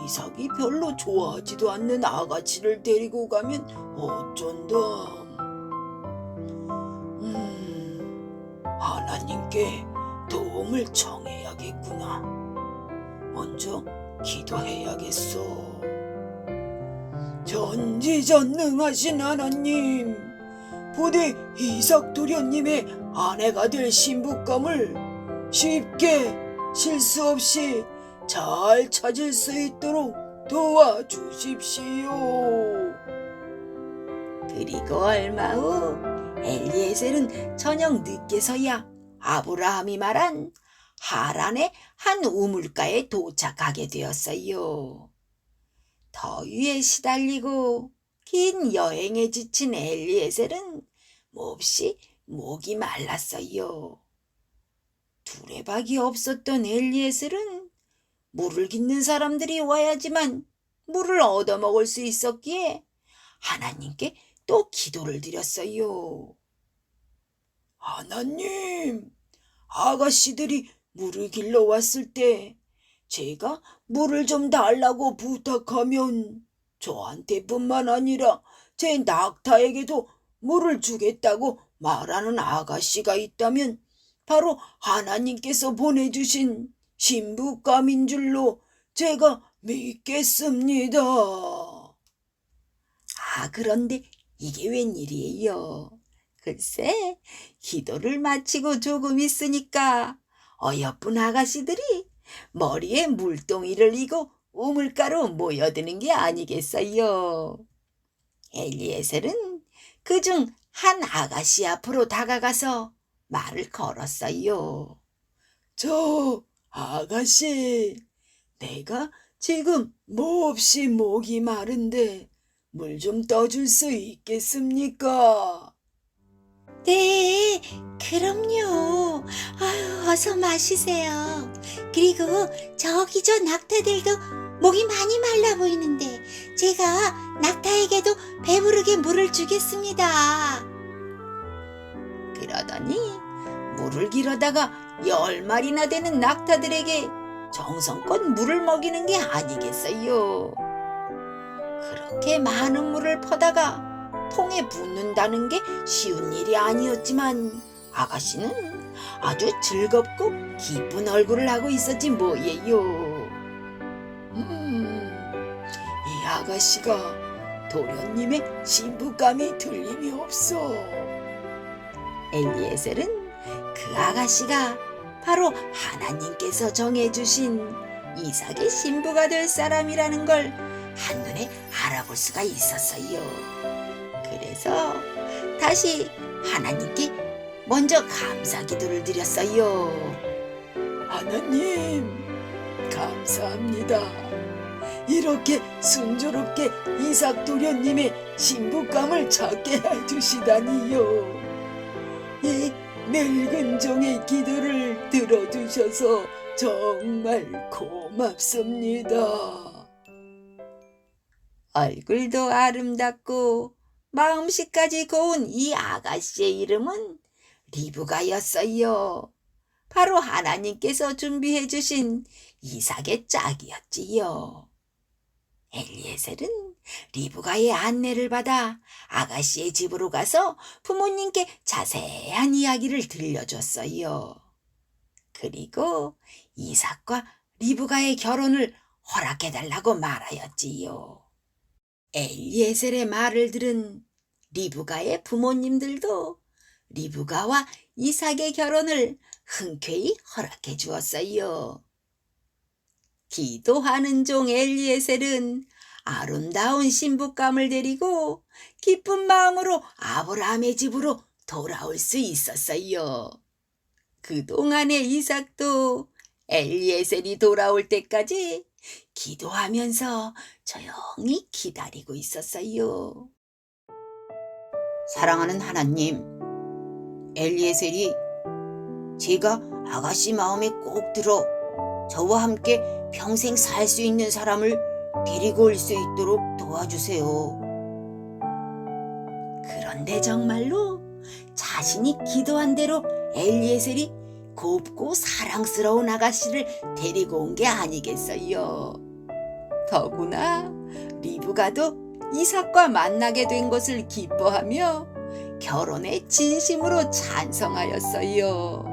Speaker 1: 이삭이 별로 좋아하지도 않는 아가씨를 데리고 가면 어쩐다. 하나님께 도움을 청해야겠구나. 먼저 기도해야겠어. 전지전능하신 하나님, 부디 이삭 도련님의 아내가 될 신부감을 쉽게 실수 없이 잘 찾을 수 있도록 도와주십시오. 그리고 얼마 후 엘리에셀은 저녁 늦게서야 아브라함이 말한 하란의 한 우물가에 도착하게 되었어요. 더위에 시달리고 긴 여행에 지친 엘리에셀은 몹시 목이 말랐어요. 두레박이 없었던 엘리에셀은 물을 깃는 사람들이 와야지만 물을 얻어먹을 수 있었기에 하나님께 또 기도를 드렸어요.
Speaker 4: 하나님, 아가씨들이 물을 길러 왔을 때 제가 물을 좀 달라고 부탁하면 저한테뿐만 아니라 제 낙타에게도 물을 주겠다고 말하는 아가씨가 있다면 바로 하나님께서 보내주신 신부감인 줄로 제가 믿겠습니다.
Speaker 1: 그런데 이게 웬일이에요? 글쎄, 기도를 마치고 조금 있으니까 어여쁜 아가씨들이 머리에 물동이를 이고 우물가로 모여드는 게 아니겠어요? 엘리에셀은 그중 한 아가씨 앞으로 다가가서 말을 걸었어요.
Speaker 4: 저 아가씨, 내가 지금 몹시 목이 마른데 물 좀 떠줄 수 있겠습니까?
Speaker 3: 네, 그럼요. 아유, 어서 마시세요. 그리고 저기 저 낙타들도 목이 많이 말라 보이는데 제가 낙타에게도 배부르게 물을 주겠습니다.
Speaker 1: 그러더니 물을 길어다가 10마리나 되는 낙타들에게 정성껏 물을 먹이는 게 아니겠어요. 그렇게 많은 물을 퍼다가 통에 붓는다는 게 쉬운 일이 아니었지만 아가씨는 아주 즐겁고 기쁜 얼굴을 하고 있었지 뭐예요.
Speaker 4: 이 아가씨가 도련님의 신부감이 틀림이 없어.
Speaker 1: 엘리에셀은 그 아가씨가 바로 하나님께서 정해주신 이삭의 신부가 될 사람이라는 걸 한눈에 알아볼 수가 있었어요. 그래서 다시 하나님께 먼저 감사 기도를 드렸어요.
Speaker 4: 하나님, 감사합니다. 이렇게 순조롭게 이삭 도련님의 신부감을 찾게 해주시다니요. 이 늙은 종의 기도를 들어주셔서
Speaker 5: 정말 고맙습니다. 얼굴도 아름답고 마음씨까지 고운 이 아가씨의 이름은 리브가였어요. 바로 하나님께서 준비해 주신 이삭의 짝이었지요. 엘리에셀은 리브가의 안내를 받아 아가씨의 집으로 가서 부모님께 자세한 이야기를 들려줬어요. 그리고 이삭과 리브가의 결혼을 허락해달라고 말하였지요. 엘리에셀의 말을 들은 리브가의 부모님들도 리브가와 이삭의 결혼을 흔쾌히 허락해 주었어요. 기도하는 종 엘리에셀은 아름다운 신부감을 데리고 기쁜 마음으로 아브라함의 집으로 돌아올 수 있었어요. 그동안의 이삭도 엘리에셀이 돌아올 때까지 기도하면서 조용히 기다리고 있었어요. 사랑하는 하나님, 엘리에셀이 제가 아가씨 마음에 꼭 들어 저와 함께 평생 살 수 있는 사람을 데리고 올 수 있도록 도와주세요. 그런데 정말로 자신이 기도한 대로 엘리에셀이 곱고 사랑스러운 아가씨를 데리고 온 게 아니겠어요. 더구나 리브가도 이삭과 만나게 된 것을 기뻐하며 결혼에 진심으로 찬성하였어요.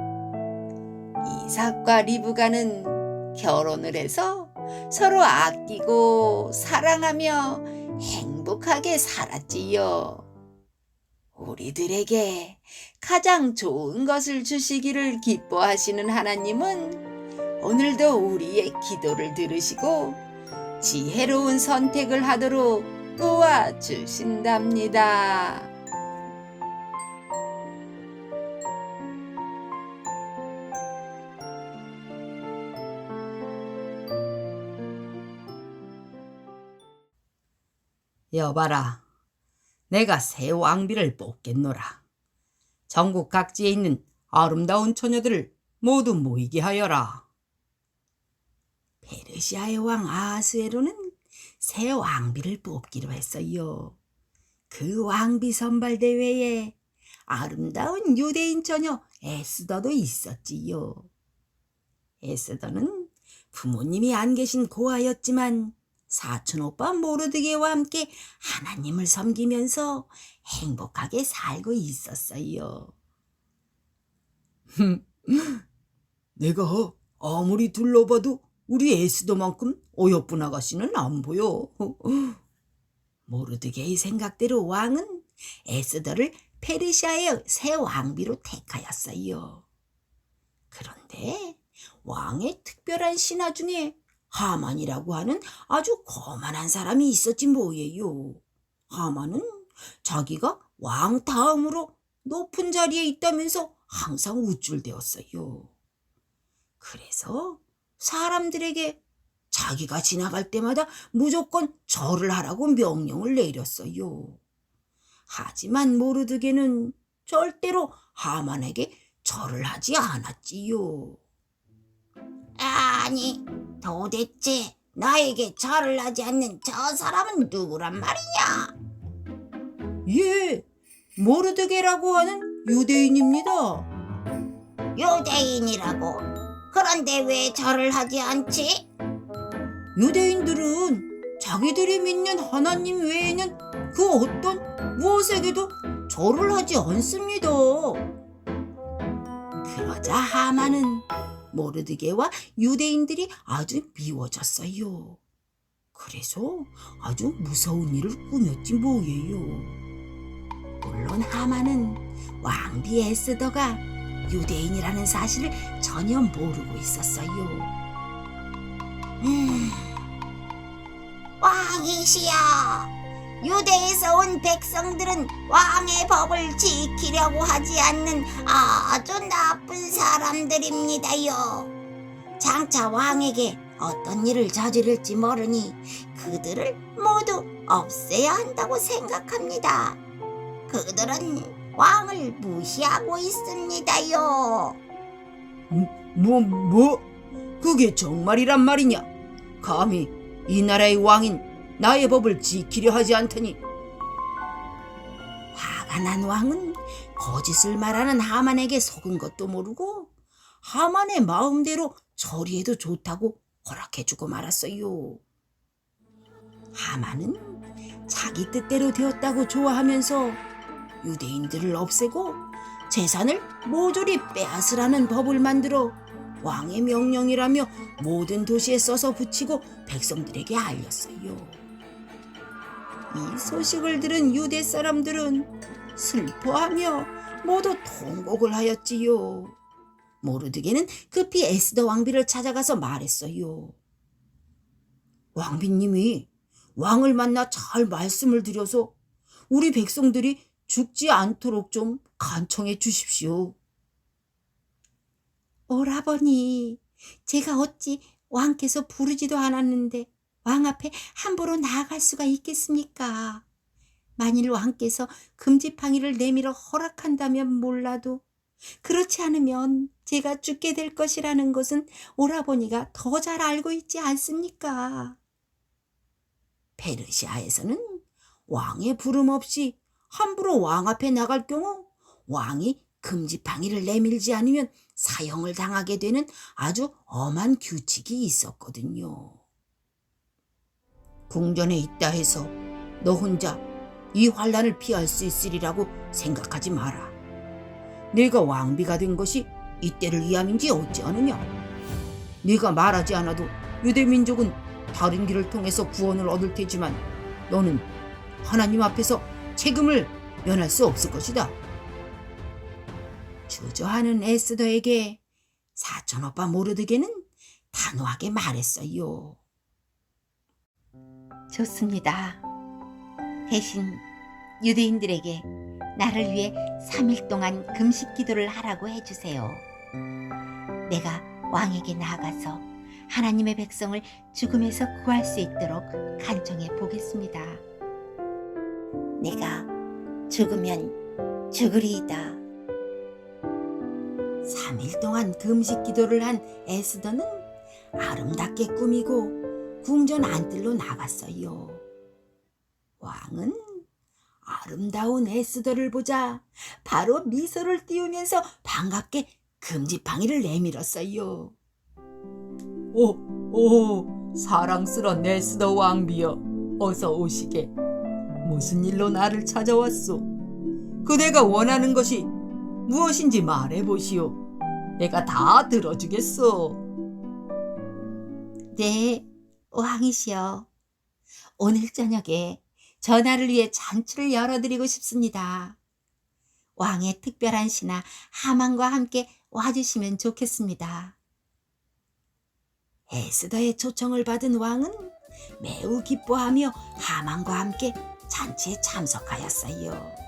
Speaker 5: 이삭과 리브가는 결혼을 해서 서로 아끼고 사랑하며 행복하게 살았지요. 우리들에게 가장 좋은 것을 주시기를 기뻐하시는 하나님은 오늘도 우리의 기도를 들으시고 지혜로운 선택을 하도록 도와주신답니다.
Speaker 6: 여봐라, 내가 새 왕비를 뽑겠노라. 전국 각지에 있는 아름다운 처녀들을 모두 모이게 하여라. 페르시아의 왕 아하스웨로는 새 왕비를 뽑기로 했어요. 그 왕비 선발 대회에 아름다운 유대인 처녀 에스더도 있었지요. 에스더는 부모님이 안 계신 고아였지만 사촌오빠 모르드게와 함께 하나님을 섬기면서 행복하게 살고 있었어요.
Speaker 4: 내가 아무리 둘러봐도 우리 에스더만큼 어여쁜 아가씨는 안 보여.
Speaker 6: 모르드게의 생각대로 왕은 에스더를 페르시아의 새 왕비로 택하였어요. 그런데 왕의 특별한 신하 중에 하만이라고 하는 아주 거만한 사람이 있었지 뭐예요. 하만은 자기가 왕 다음으로 높은 자리에 있다면서 항상 우쭐대었어요. 그래서 사람들에게 자기가 지나갈 때마다 무조건 절을 하라고 명령을 내렸어요. 하지만 모르드게는 절대로 하만에게 절을 하지 않았지요. 아니, 도대체 나에게 절을 하지 않는 저 사람은 누구란 말이냐?
Speaker 4: 예, 모르드게라고 하는 유대인입니다.
Speaker 3: 유대인이라고. 그런데 왜 절을 하지 않지?
Speaker 4: 유대인들은 자기들이 믿는 하나님 외에는 그 어떤 무엇에게도 절을 하지 않습니다.
Speaker 6: 그러자 하만은 모르드게와 유대인들이 아주 미워졌어요. 그래서 아주 무서운 일을 꾸몄지 뭐예요. 물론 하만은 왕비 에스더가 유대인이라는 사실을 전혀 모르고 있었어요.
Speaker 3: 왕이시여, 유대에서 온 백성들은 왕의 법을 지키려고 하지 않는 아주 나쁜 사람들입니다요. 장차 왕에게 어떤 일을 저지를지 모르니 그들을 모두 없애야 한다고 생각합니다. 그들은 왕을 무시하고 있습니다요.
Speaker 5: 그게 정말이란 말이냐? 감히 이 나라의 왕인 나의 법을 지키려 하지 않더니. 화가 난 왕은 거짓을 말하는 하만에게 속은 것도 모르고 하만의 마음대로 처리해도 좋다고 허락해주고 말았어요. 하만은 자기 뜻대로 되었다고 좋아하면서 유대인들을 없애고 재산을 모조리 빼앗으라는 법을 만들어 왕의 명령이라며 모든 도시에 써서 붙이고 백성들에게 알렸어요. 이 소식을 들은 유대 사람들은 슬퍼하며 모두 통곡을 하였지요. 모르드게는 급히 에스더 왕비를 찾아가서 말했어요. 왕비님이 왕을 만나 잘 말씀을 드려서 우리 백성들이 죽지 않도록 좀 간청해 주십시오.
Speaker 3: 오라버니, 제가 어찌 왕께서 부르지도 않았는데 왕 앞에 함부로 나아갈 수가 있겠습니까? 만일 왕께서 금지팡이를 내밀어 허락한다면 몰라도 그렇지 않으면 제가 죽게 될 것이라는 것은 오라버니가 더 잘 알고 있지 않습니까?
Speaker 5: 페르시아에서는 왕의 부름 없이 함부로 왕 앞에 나갈 경우 왕이 금지팡이를 내밀지 않으면 사형을 당하게 되는 아주 엄한 규칙이 있었거든요. 궁전에 있다 해서 너 혼자 이 환란을 피할 수 있으리라고 생각하지 마라. 내가 왕비가 된 것이 이때를 위함인지 어찌하느냐. 네가 말하지 않아도 유대민족은 다른 길을 통해서 구원을 얻을 테지만 너는 하나님 앞에서 책임을 면할 수 없을 것이다. 주저하는 에스더에게 사촌오빠 모르드게는 단호하게 말했어요.
Speaker 3: 좋습니다. 대신 유대인들에게 나를 위해 3일 동안 금식 기도를 하라고 해주세요. 내가 왕에게 나아가서 하나님의 백성을 죽음에서 구할 수 있도록 간청해 보겠습니다. 내가 죽으면 죽으리이다.
Speaker 5: 3일 동안 금식 기도를 한 에스더는 아름답게 꾸미고 궁전 안뜰로 나갔어요. 왕은 아름다운 에스더를 보자 바로 미소를 띄우면서 반갑게 금지팡이를 내밀었어요. 오, 사랑스런 에스더 왕비여, 어서 오시게. 무슨 일로 나를 찾아왔소? 그대가 원하는 것이 무엇인지 말해보시오. 내가 다 들어주겠소.
Speaker 3: 네, 왕이시여. 오늘 저녁에 전하를 위해 잔치를 열어드리고 싶습니다. 왕의 특별한 신하 하만과 함께 와주시면 좋겠습니다.
Speaker 5: 에스더의 초청을 받은 왕은 매우 기뻐하며 하만과 함께 잔치에 참석하였어요.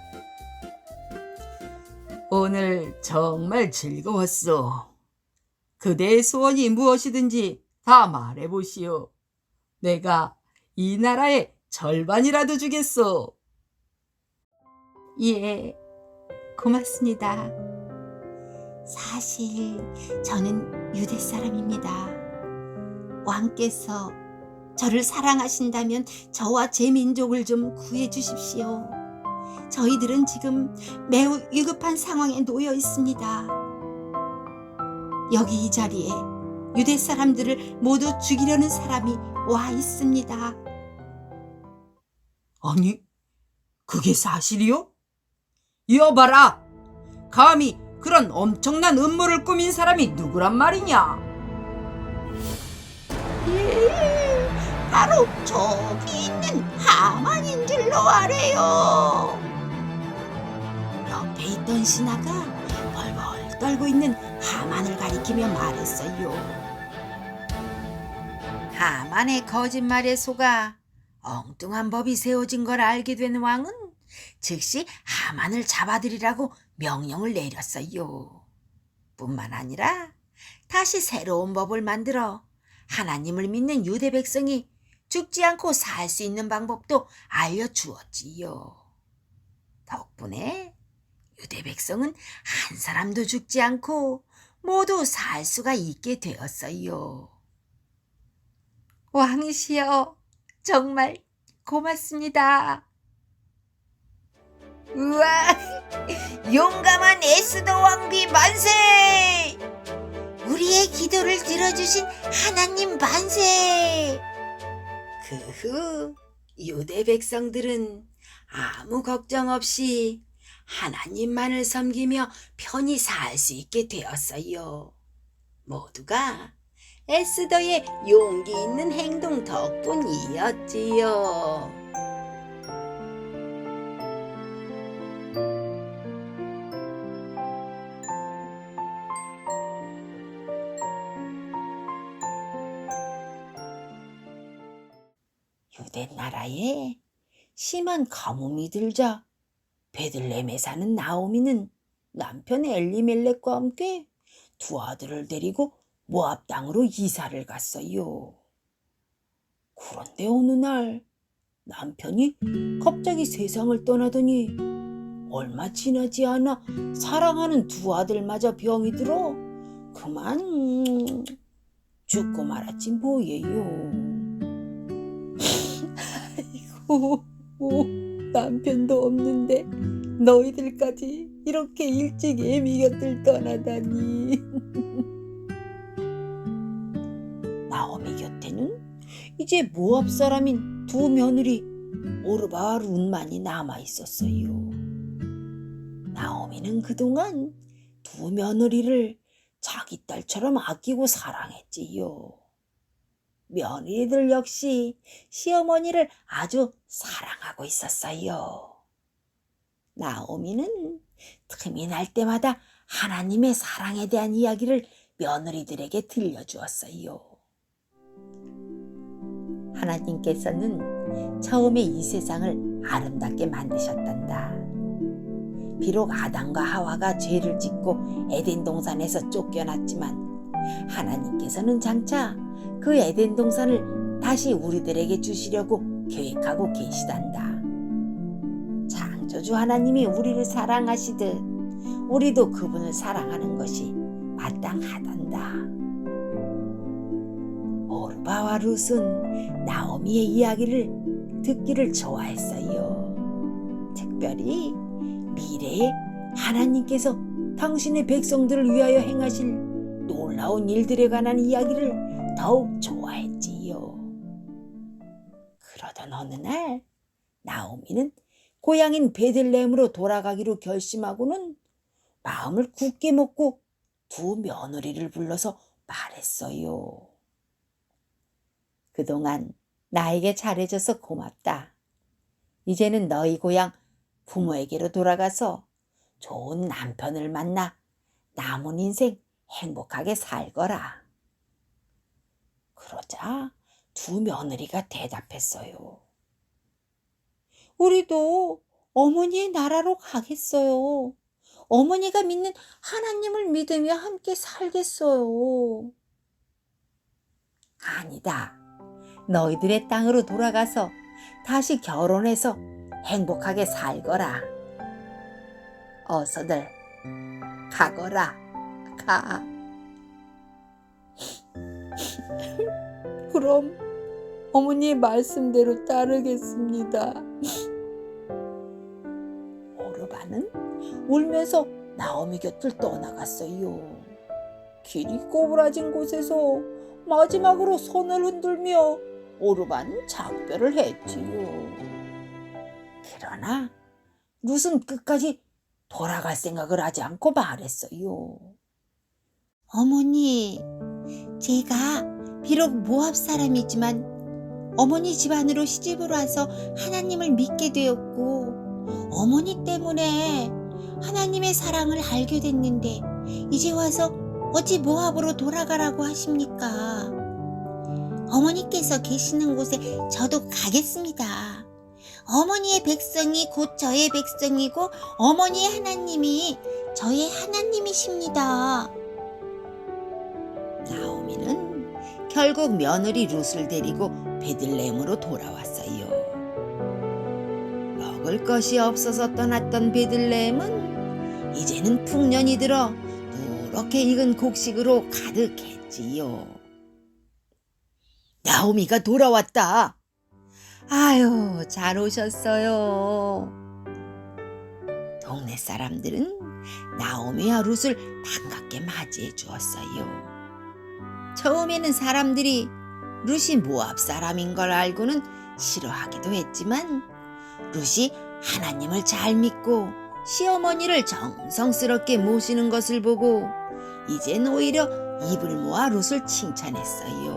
Speaker 5: 오늘 정말 즐거웠소. 그대의 소원이 무엇이든지 다 말해보시오. 내가 이 나라의 절반이라도 주겠소.
Speaker 3: 예, 고맙습니다. 사실 저는 유대 사람입니다. 왕께서 저를 사랑하신다면 저와 제 민족을 좀 구해 주십시오. 저희들은 지금 매우 위급한 상황에 놓여 있습니다. 여기 이 자리에 유대 사람들을 모두 죽이려는 사람이 와 있습니다.
Speaker 5: 아니, 그게 사실이요? 여봐라! 감히 그런 엄청난 음모를 꾸민 사람이 누구란 말이냐?
Speaker 6: 바로 저기 있는 하만인 줄로 아래요.
Speaker 5: 옆에 있던 신하가 벌벌 떨고 있는 하만을 가리키며 말했어요. 하만의 거짓말에 속아 엉뚱한 법이 세워진 걸 알게 된 왕은 즉시 하만을 잡아들이라고 명령을 내렸어요. 뿐만 아니라 다시 새로운 법을 만들어 하나님을 믿는 유대 백성이 죽지 않고 살 수 있는 방법도 알려주었지요. 덕분에 유대 백성은 한 사람도 죽지 않고 모두 살 수가 있게 되었어요.
Speaker 1: 왕이시여, 정말 고맙습니다.
Speaker 5: 우와! 용감한 에스더 왕비 만세!
Speaker 6: 우리의 기도를 들어주신 하나님 만세!
Speaker 5: 그 후 유대 백성들은 아무 걱정 없이 하나님만을 섬기며 편히 살 수 있게 되었어요. 모두가 에스더의 용기 있는 행동 덕분이었지요. 유대 나라에 심한 가뭄이 들자 베들레헴에 사는 나오미는 남편 엘리멜렉과 함께 두 아들을 데리고 모압 땅으로 이사를 갔어요. 그런데 어느 날 남편이 갑자기 세상을 떠나더니 얼마 지나지 않아 사랑하는 두 아들마저 병이 들어 그만 죽고 말았지 뭐예요.
Speaker 1: 아이고, 남편도 없는데 너희들까지 이렇게 일찍 애미 곁을 떠나다니.
Speaker 5: 나오미 곁에는 이제 모압 사람인 두 며느리 오르바와 룻만이 남아 있었어요. 나오미는 그동안 두 며느리를 자기 딸처럼 아끼고 사랑했지요. 며느리들 역시 시어머니를 아주 사랑하고 있었어요. 나오미는 틈이 날 때마다 하나님의 사랑에 대한 이야기를 며느리들에게 들려주었어요. 하나님께서는 처음에 이 세상을 아름답게 만드셨단다. 비록 아담과 하와가 죄를 짓고 에덴 동산에서 쫓겨났지만 하나님께서는 장차 그 에덴 동산을 다시 우리들에게 주시려고 계획하고 계시단다. 창조주 하나님이 우리를 사랑하시듯 우리도 그분을 사랑하는 것이 마땅하단다. 오르바와 룻은 나오미의 이야기를 듣기를 좋아했어요. 특별히 미래에 하나님께서 당신의 백성들을 위하여 행하실 놀라운 일들에 관한 이야기를 더욱 좋아했지요. 그러던 어느 날 나오미는 고향인 베들레헴으로 돌아가기로 결심하고는 마음을 굳게 먹고 두 며느리를 불러서 말했어요. 그동안 나에게 잘해줘서 고맙다. 이제는 너희 고향 부모에게로 돌아가서 좋은 남편을 만나 남은 인생 행복하게 살거라. 그러자 두 며느리가 대답했어요.
Speaker 1: 우리도 어머니의 나라로 가겠어요. 어머니가 믿는 하나님을 믿으며 함께 살겠어요.
Speaker 5: 아니다. 너희들의 땅으로 돌아가서 다시 결혼해서 행복하게 살거라. 어서들 가거라. 가.
Speaker 1: 그럼 어머니의 말씀대로 따르겠습니다.
Speaker 5: 오르바는 울면서 나오미 곁을 떠나갔어요.
Speaker 1: 길이 꼬부라진 곳에서 마지막으로 손을 흔들며
Speaker 5: 오르바는 작별을 했지요. 그러나 룻은 끝까지 돌아갈 생각을 하지 않고 말했어요.
Speaker 3: 어머니, 제가 비록 모압 사람이지만 어머니 집안으로 시집을 와서 하나님을 믿게 되었고 어머니 때문에 하나님의 사랑을 알게 됐는데 이제 와서 어찌 모압으로 돌아가라고 하십니까? 어머니께서 계시는 곳에 저도 가겠습니다. 어머니의 백성이 곧 저의 백성이고 어머니의 하나님이 저의 하나님이십니다.
Speaker 5: 나오미는 결국 며느리 룻을 데리고 베들레헴으로 돌아왔어요. 먹을 것이 없어서 떠났던 베들레헴은 이제는 풍년이 들어 헐겁게 익은 곡식으로 가득했지요. 나오미가 돌아왔다.
Speaker 3: 아유, 잘 오셨어요.
Speaker 5: 동네 사람들은 나오미와 룻을 반갑게 맞이해 주었어요. 처음에는 사람들이 룻이 모압 사람인 걸 알고는 싫어하기도 했지만 룻이 하나님을 잘 믿고 시어머니를 정성스럽게 모시는 것을 보고 이젠 오히려 입을 모아 룻을 칭찬했어요.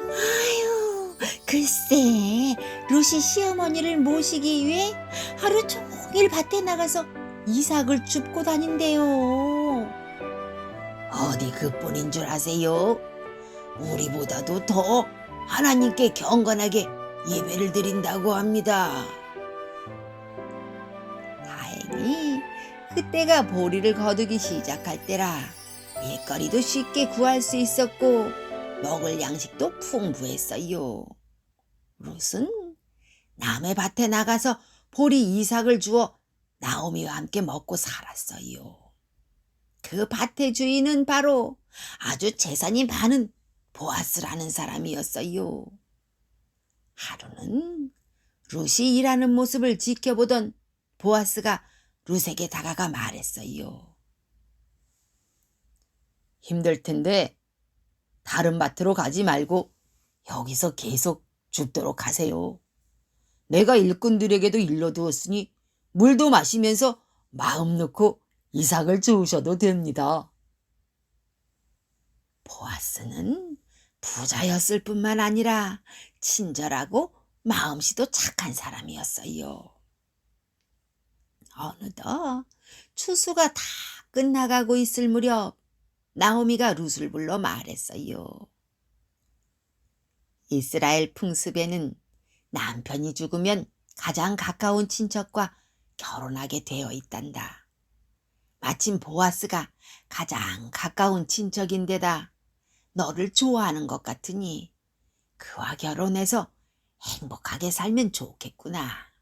Speaker 3: 아유, 글쎄, 룻이 시어머니를 모시기 위해 하루 종일 밭에 나가서 이삭을 줍고 다닌대요.
Speaker 5: 어디 그뿐인 줄 아세요? 우리보다도 더 하나님께 경건하게 예배를 드린다고 합니다.
Speaker 3: 다행히 그때가 보리를 거두기 시작할 때라 일거리도 쉽게 구할 수 있었고
Speaker 5: 먹을 양식도 풍부했어요. 룻은 남의 밭에 나가서 보리 이삭을 주어 나오미와 함께 먹고 살았어요. 그 밭의 주인은 바로 아주 재산이 많은 보아스라는 사람이었어요. 하루는 룻이 일하는 모습을 지켜보던 보아스가 룻에게 다가가 말했어요. 힘들 텐데 다른 밭으로 가지 말고 여기서 계속 줍도록 하세요. 내가 일꾼들에게도 일러두었으니 물도 마시면서 마음 놓고 이삭을 주우셔도 됩니다. 보아스는 부자였을 뿐만 아니라 친절하고 마음씨도 착한 사람이었어요. 어느덧 추수가 다 끝나가고 있을 무렵 나오미가 룻을 불러 말했어요. 이스라엘 풍습에는 남편이 죽으면 가장 가까운 친척과 결혼하게 되어 있단다. 마침 보아스가 가장 가까운 친척인데다 너를 좋아하는 것 같으니 그와 결혼해서 행복하게 살면 좋겠구나.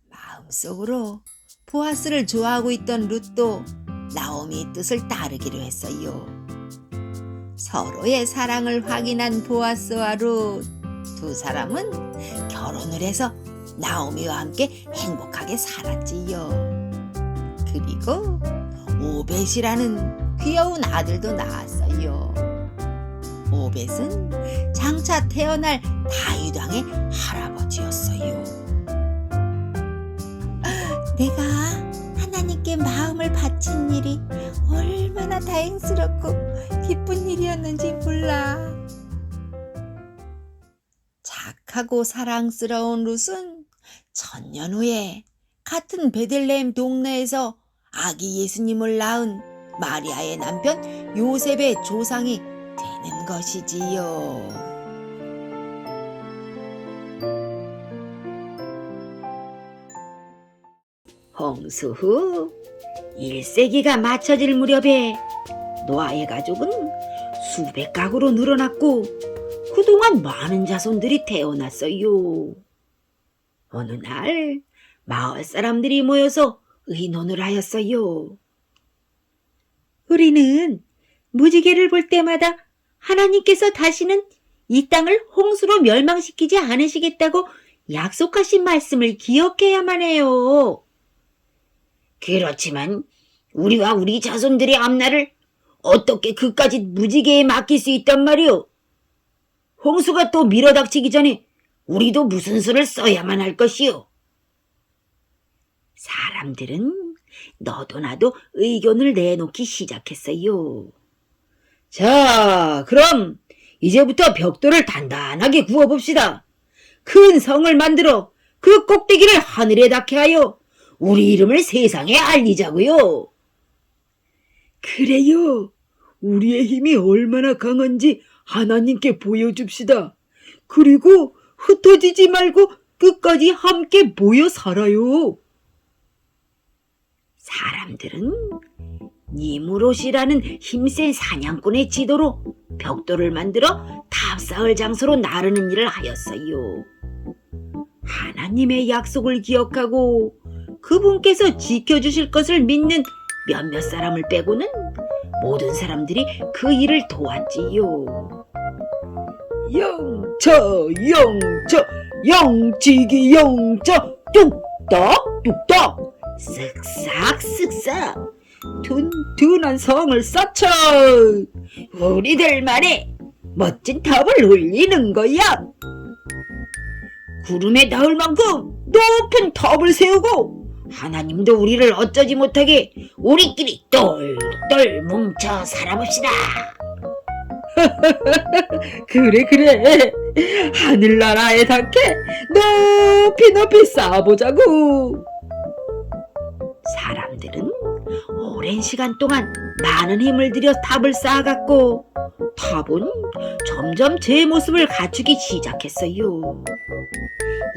Speaker 5: 마음속으로 보아스를 좋아하고 있던 룻도 나오미의 뜻을 따르기로 했어요. 서로의 사랑을 확인한 보아스와 룻, 두 사람은 결혼을 해서 나오미와 함께 행복하게 살았지요. 그리고 오벳이라는 귀여운 아들도 낳았어요. 오벳은 장차 태어날 다윗 왕의 할아버지였어요.
Speaker 3: 내가 하나님께 마음을 바친 일이 얼마나 다행스럽고 기쁜 일이었는지 몰라.
Speaker 5: 착하고 사랑스러운 룻은 천년 후에 같은 베들레헴 동네에서 아기 예수님을 낳은 마리아의 남편 요셉의 조상이 되는 것이지요. 홍수 후 1세기가 맞춰질 무렵에 노아의 가족은 수백 가구로 늘어났고 그동안 많은 자손들이 태어났어요. 어느 날 마을 사람들이 모여서 의논을 하였어요. 우리는 무지개를 볼 때마다 하나님께서 다시는 이 땅을 홍수로 멸망시키지 않으시겠다고 약속하신 말씀을 기억해야만 해요. 그렇지만 우리와 우리 자손들의 앞날을 어떻게 그까짓 무지개에 맡길 수 있단 말이오? 홍수가 또 밀어닥치기 전에 우리도 무슨 수를 써야만 할 것이오. 사람들은 너도 나도 의견을 내놓기 시작했어요. 자, 그럼 이제부터 벽돌을 단단하게 구워봅시다. 큰 성을 만들어 그 꼭대기를 하늘에 닿게 하여 우리 이름을 세상에 알리자고요. 그래요. 우리의 힘이 얼마나 강한지 하나님께 보여줍시다. 그리고 흩어지지 말고 끝까지 함께 모여 살아요. 사람들은 니무롯이라는 힘센 사냥꾼의 지도로 벽돌을 만들어 탑 쌓을 장소로 나르는 일을 하였어요. 하나님의 약속을 기억하고
Speaker 2: 그분께서 지켜주실 것을 믿는 몇몇 사람을 빼고는 모든 사람들이 그 일을 도왔지요. 영처 영처 영치기 영처 뚝딱 뚝딱 쓱싹 쓱싹 튼튼한 성을 쌓쳐 우리들만의 멋진 탑을 올리는 거야. 구름에 닿을 만큼 높은 탑을 세우고 하나님도 우리를 어쩌지 못하게 우리끼리 똘똘 뭉쳐 살아봅시다. 그래 하늘나라에 닿게 높이 높이 쌓아보자고. 사람들은 오랜 시간 동안 많은 힘을 들여 탑을 쌓아갔고 탑은 점점 제 모습을 갖추기 시작했어요.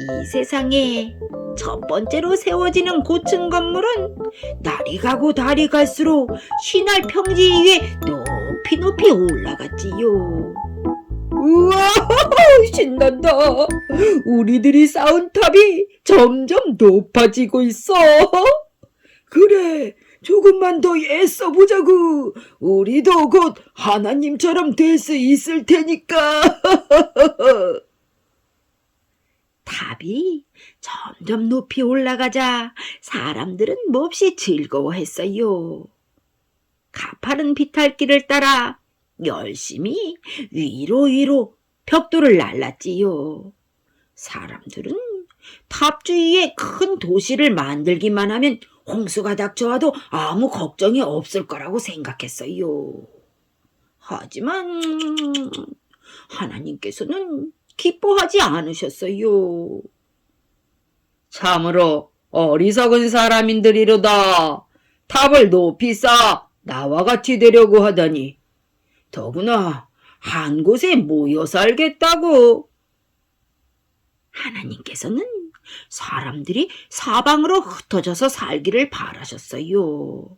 Speaker 2: 이 세상에 첫 번째로 세워지는 고층 건물은 날이 가고 달이 갈수록 신할 평지 위에 높이 높이 올라갔지요. 우와, 신난다. 우리들이 쌓은 탑이 점점 높아지고 있어. 그래, 조금만 더 애써보자고. 우리도 곧 하나님처럼 될 수 있을 테니까. 탑이 점점 높이 올라가자 사람들은 몹시 즐거워했어요. 가파른 비탈길을 따라 열심히 위로 벽돌을 날랐지요. 사람들은 탑 주위에 큰 도시를 만들기만 하면 홍수가 닥쳐와도 아무 걱정이 없을 거라고 생각했어요. 하지만 하나님께서는 기뻐하지 않으셨어요. 참으로 어리석은 사람인들이로다. 탑을 높이 쌓아 나와 같이 되려고 하다니. 더구나 한 곳에 모여 살겠다고. 하나님께서는 사람들이 사방으로 흩어져서 살기를 바라셨어요.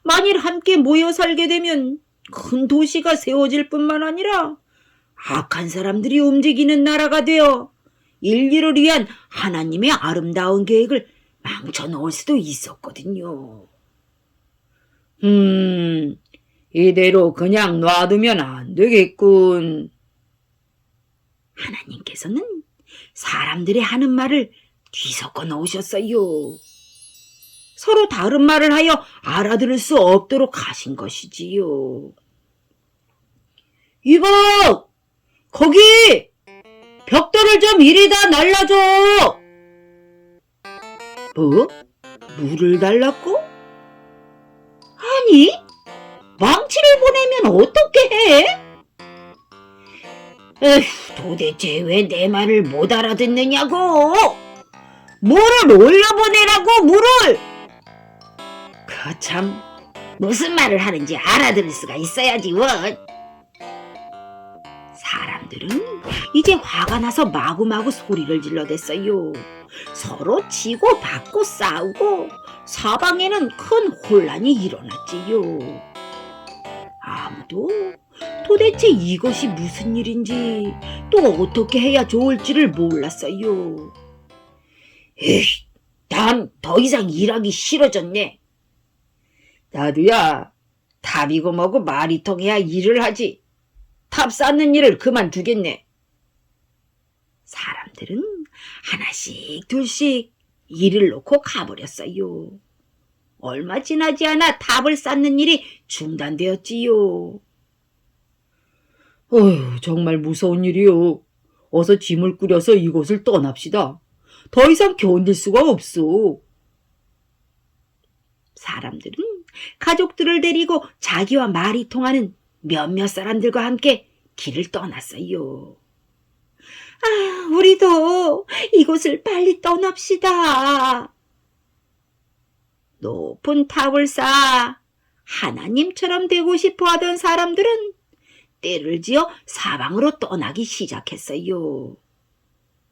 Speaker 2: 만일 함께 모여 살게 되면 큰 도시가 세워질 뿐만 아니라 악한 사람들이 움직이는 나라가 되어 인류를 위한 하나님의 아름다운 계획을 망쳐놓을 수도 있었거든요. 이대로 그냥 놔두면 안 되겠군. 하나님께서는 사람들이 하는 말을 뒤섞어 놓으셨어요. 서로 다른 말을 하여 알아들을 수 없도록 하신 것이지요. 이거! 거기! 벽돌을 좀 이리다 날라줘! 뭐? 물을 달라고? 아니, 망치를 보내면 어떻게 해? 에휴, 도대체 왜 내 말을 못 알아듣느냐고! 물을 올려보내라고, 물을! 참, 무슨 말을 하는지 알아들을 수가 있어야지, 원! 사람들은 이제 화가 나서 마구마구 소리를 질러댔어요. 서로 치고 받고 싸우고 사방에는 큰 혼란이 일어났지요. 아무도 도대체 이것이 무슨 일인지 또 어떻게 해야 좋을지를 몰랐어요. 에이, 난 더 이상 일하기 싫어졌네. 나도야, 탑이고 뭐고 말이 통해야 일을 하지. 탑 쌓는 일을 그만두겠네. 사람들은 하나씩 둘씩 일을 놓고 가버렸어요. 얼마 지나지 않아 탑을 쌓는 일이 중단되었지요. 어휴, 정말 무서운 일이요. 어서 짐을 꾸려서 이곳을 떠납시다. 더 이상 견딜 수가 없어. 사람들은 가족들을 데리고 자기와 말이 통하는 몇몇 사람들과 함께 길을 떠났어요. 아, 우리도 이곳을 빨리 떠납시다. 높은 탑을 쌓아 하나님처럼 되고 싶어 하던 사람들은 때를 지어 사방으로 떠나기 시작했어요.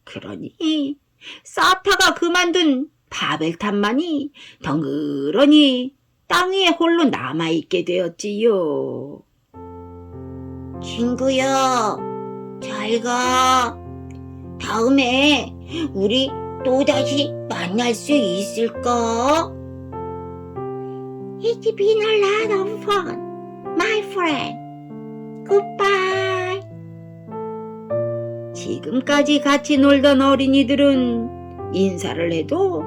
Speaker 2: 그러니 사타가 그만둔 바벨탑만이 덩그러니 땅 위에 홀로 남아있게 되었지요.
Speaker 6: 친구야, 잘 가. 다음에 우리 또다시 만날 수 있을까? It's been a lot of fun, my friend. Goodbye.
Speaker 2: 지금까지 같이 놀던 어린이들은 인사를 해도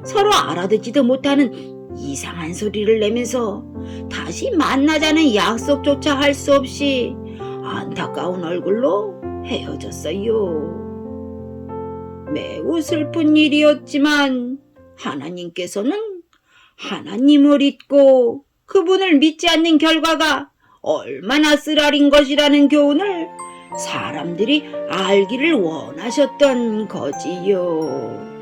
Speaker 2: 서로 알아듣지도 못하는 이상한 소리를 내면서 다시 만나자는 약속조차 할 수 없이 안타까운 얼굴로 헤어졌어요. 매우 슬픈 일이었지만 하나님께서는 하나님을 잊고 그분을 믿지 않는 결과가 얼마나 쓰라린 것이라는 교훈을 사람들이 알기를 원하셨던 거지요.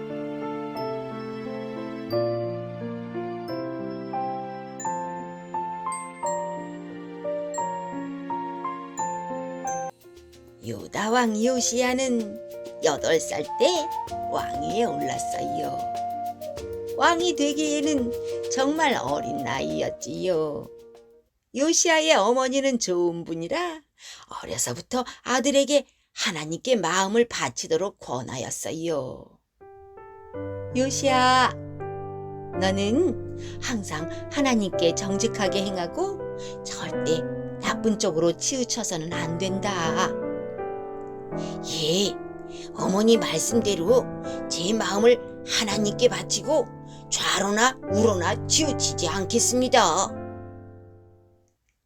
Speaker 2: 유다왕 요시야는 8살 때 왕위에 올랐어요. 왕이 되기에는 정말 어린 나이였지요. 요시야의 어머니는 좋은 분이라 어려서부터 아들에게 하나님께 마음을 바치도록 권하였어요. 요시야, 너는 항상 하나님께 정직하게 행하고 절대 나쁜 쪽으로 치우쳐서는 안 된다.
Speaker 5: 예, 어머니 말씀대로 제 마음을 하나님께 바치고 좌로나 우로나 치우치지 않겠습니다.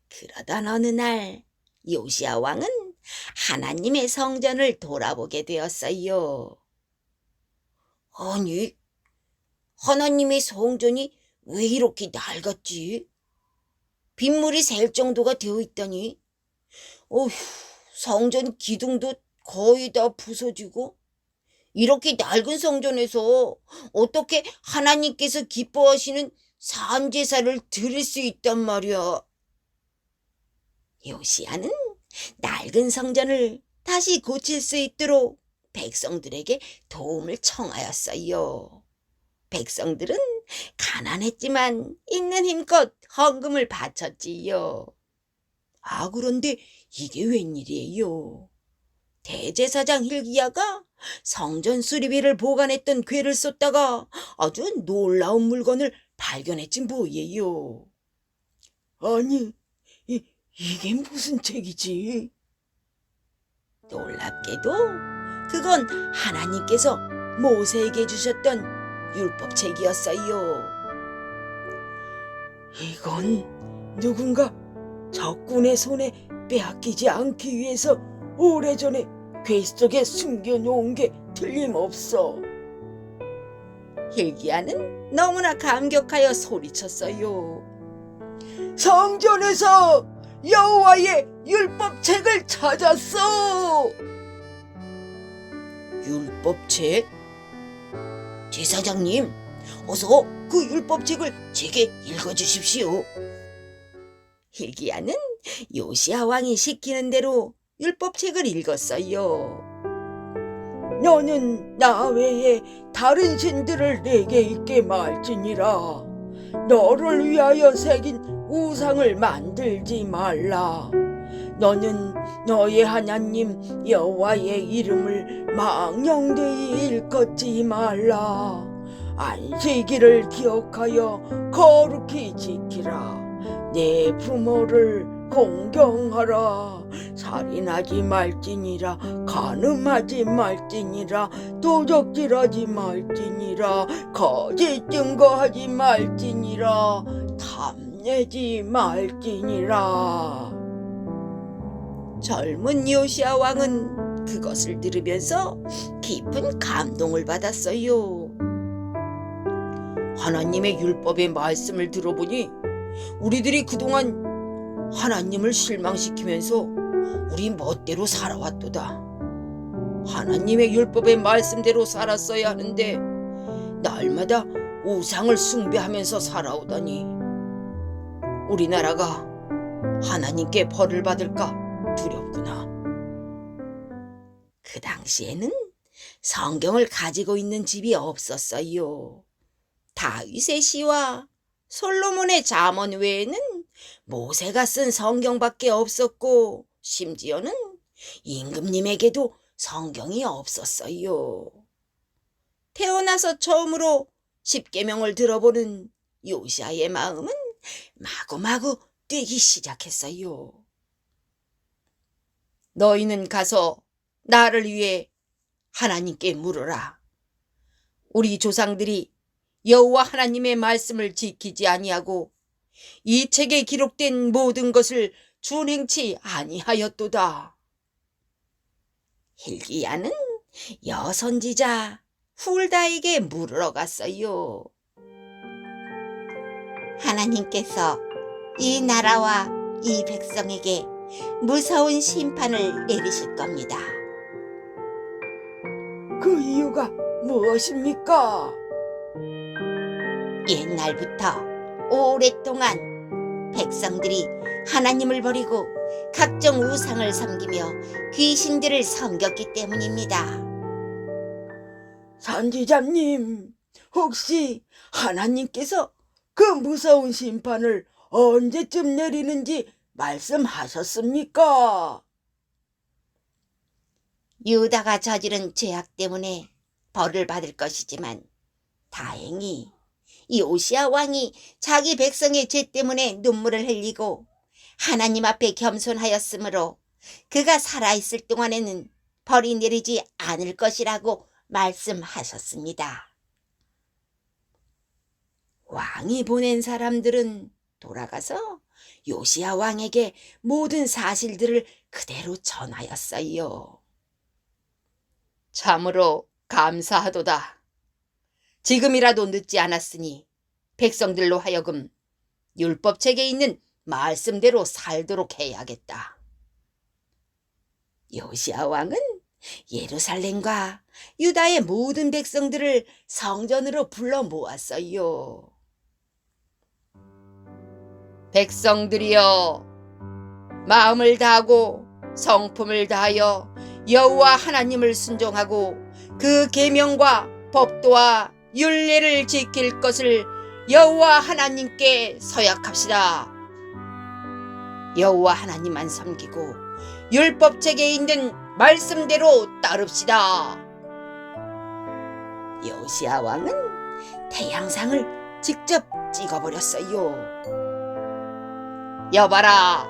Speaker 2: 그러던 어느 날 요시야 왕은 하나님의 성전을 돌아보게 되었어요.
Speaker 5: 아니, 하나님의 성전이 왜 이렇게 낡았지? 빗물이 셀 정도가 되어 있다니. 어휴, 성전 기둥도 거의 다 부서지고, 이렇게 낡은 성전에서 어떻게 하나님께서 기뻐하시는 산제사를 드릴 수 있단 말이야.
Speaker 2: 요시야는 낡은 성전을 다시 고칠 수 있도록 백성들에게 도움을 청하였어요. 백성들은 가난했지만 있는 힘껏 헌금을 바쳤지요. 아, 그런데 이게 웬일이에요? 대제사장 hil기야가 성전 수리비를 보관했던 궤를 쏟다가 아주 놀라운 물건을 발견했지 뭐예요. 아니, 이게 무슨 책이지? 놀랍게도 그건 하나님께서 모세에게 주셨던 율법책이었어요. 이건 누군가 적군의 손에 빼앗기지 않기 위해서 오래전에 궤 속에 숨겨놓은 게 틀림없어. hil기야는 너무나 감격하여 소리쳤어요. 성전에서 여호와의 율법책을 찾았어.
Speaker 5: 율법책? 제사장님, 어서 그 율법책을 제게 읽어주십시오.
Speaker 2: hil기야는 요시야 왕이 시키는 대로 율법책을 읽었어요.
Speaker 7: 너는 나 외에 다른 신들을 내게 있게 말지니라. 너를 위하여 새긴 우상을 만들지 말라. 너는 너의 하나님 여호와의 이름을 망령되이 일컫지 말라. 안식일을 기억하여 거룩히 지키라. 내 부모를 공경하라. 살인하지 말지니라. 간음하지 말지니라. 도적질하지 말지니라. 거짓 증거하지 말지니라. 탐내지 말지니라.
Speaker 2: 젊은 요시야 왕은 그것을 들으면서 깊은 감동을 받았어요.
Speaker 7: 하나님의 율법의 말씀을 들어보니 우리들이 그동안 하나님을 실망시키면서 우리 멋대로 살아왔도다. 하나님의 율법의 말씀대로 살았어야 하는데 날마다 우상을 숭배하면서 살아오다니. 우리나라가 하나님께 벌을 받을까 두렵구나.
Speaker 2: 그 당시에는 성경을 가지고 있는 집이 없었어요. 다윗의 시와 솔로몬의 잠언 외에는 모세가 쓴 성경밖에 없었고, 심지어는 임금님에게도 성경이 없었어요.
Speaker 7: 태어나서 처음으로 십계명을 들어보는 요시아의 마음은 마구마구 뛰기 시작했어요. 너희는 가서 나를 위해 하나님께 물어라. 우리 조상들이 여호와 하나님의 말씀을 지키지 아니하고 이 책에 기록된 모든 것을 준행치 아니하였도다. hil기야는 여선지자 훌다에게 물으러 갔어요.
Speaker 6: 하나님께서 이 나라와 이 백성에게 무서운 심판을 내리실 겁니다.
Speaker 7: 그 이유가 무엇입니까?
Speaker 6: 옛날부터 오랫동안 백성들이 하나님을 버리고 각종 우상을 섬기며 귀신들을 섬겼기 때문입니다.
Speaker 7: 선지자님, 혹시 하나님께서 그 무서운 심판을 언제쯤 내리는지 말씀하셨습니까?
Speaker 6: 유다가 저지른 죄악 때문에 벌을 받을 것이지만 다행히 요시야 왕이 자기 백성의 죄 때문에 눈물을 흘리고 하나님 앞에 겸손하였으므로 그가 살아있을 동안에는 벌이 내리지 않을 것이라고 말씀하셨습니다.
Speaker 7: 왕이 보낸 사람들은 돌아가서 요시야 왕에게 모든 사실들을 그대로 전하였어요. 참으로 감사하도다. 지금이라도 늦지 않았으니 백성들로 하여금 율법책에 있는 말씀대로 살도록 해야겠다. 요시야 왕은 예루살렘과 유다의 모든 백성들을 성전으로 불러 모았어요. 백성들이여, 마음을 다하고 성품을 다하여 여호와 하나님을 순종하고 그 계명과 법도와 율례를 지킬 것을 여호와 하나님께 서약합시다. 여호와 하나님만 섬기고 율법책에 있는 말씀대로 따릅시다. 요시야 왕은 태양상을 직접 찍어버렸어요. 여봐라,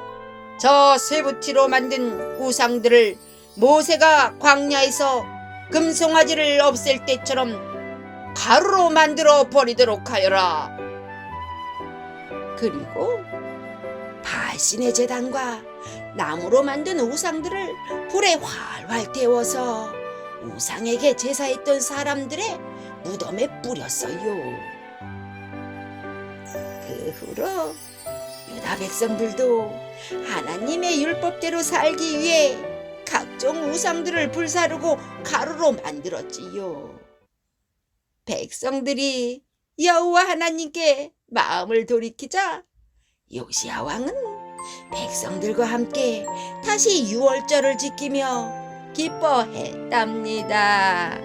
Speaker 7: 저 쇠붙이로 만든 우상들을 모세가 광야에서 금송아지를 없앨 때처럼 가루로 만들어 버리도록 하여라. 그리고 바알신의 제단과 나무로 만든 우상들을 불에 활활 태워서 우상에게 제사했던 사람들의 무덤에 뿌렸어요. 그 후로 유다 백성들도 하나님의 율법대로 살기 위해 각종 우상들을 불사르고 가루로 만들었지요. 백성들이 여호와 하나님께 마음을 돌이키자 요시야 왕은 백성들과 함께 다시 유월절을 지키며 기뻐했답니다.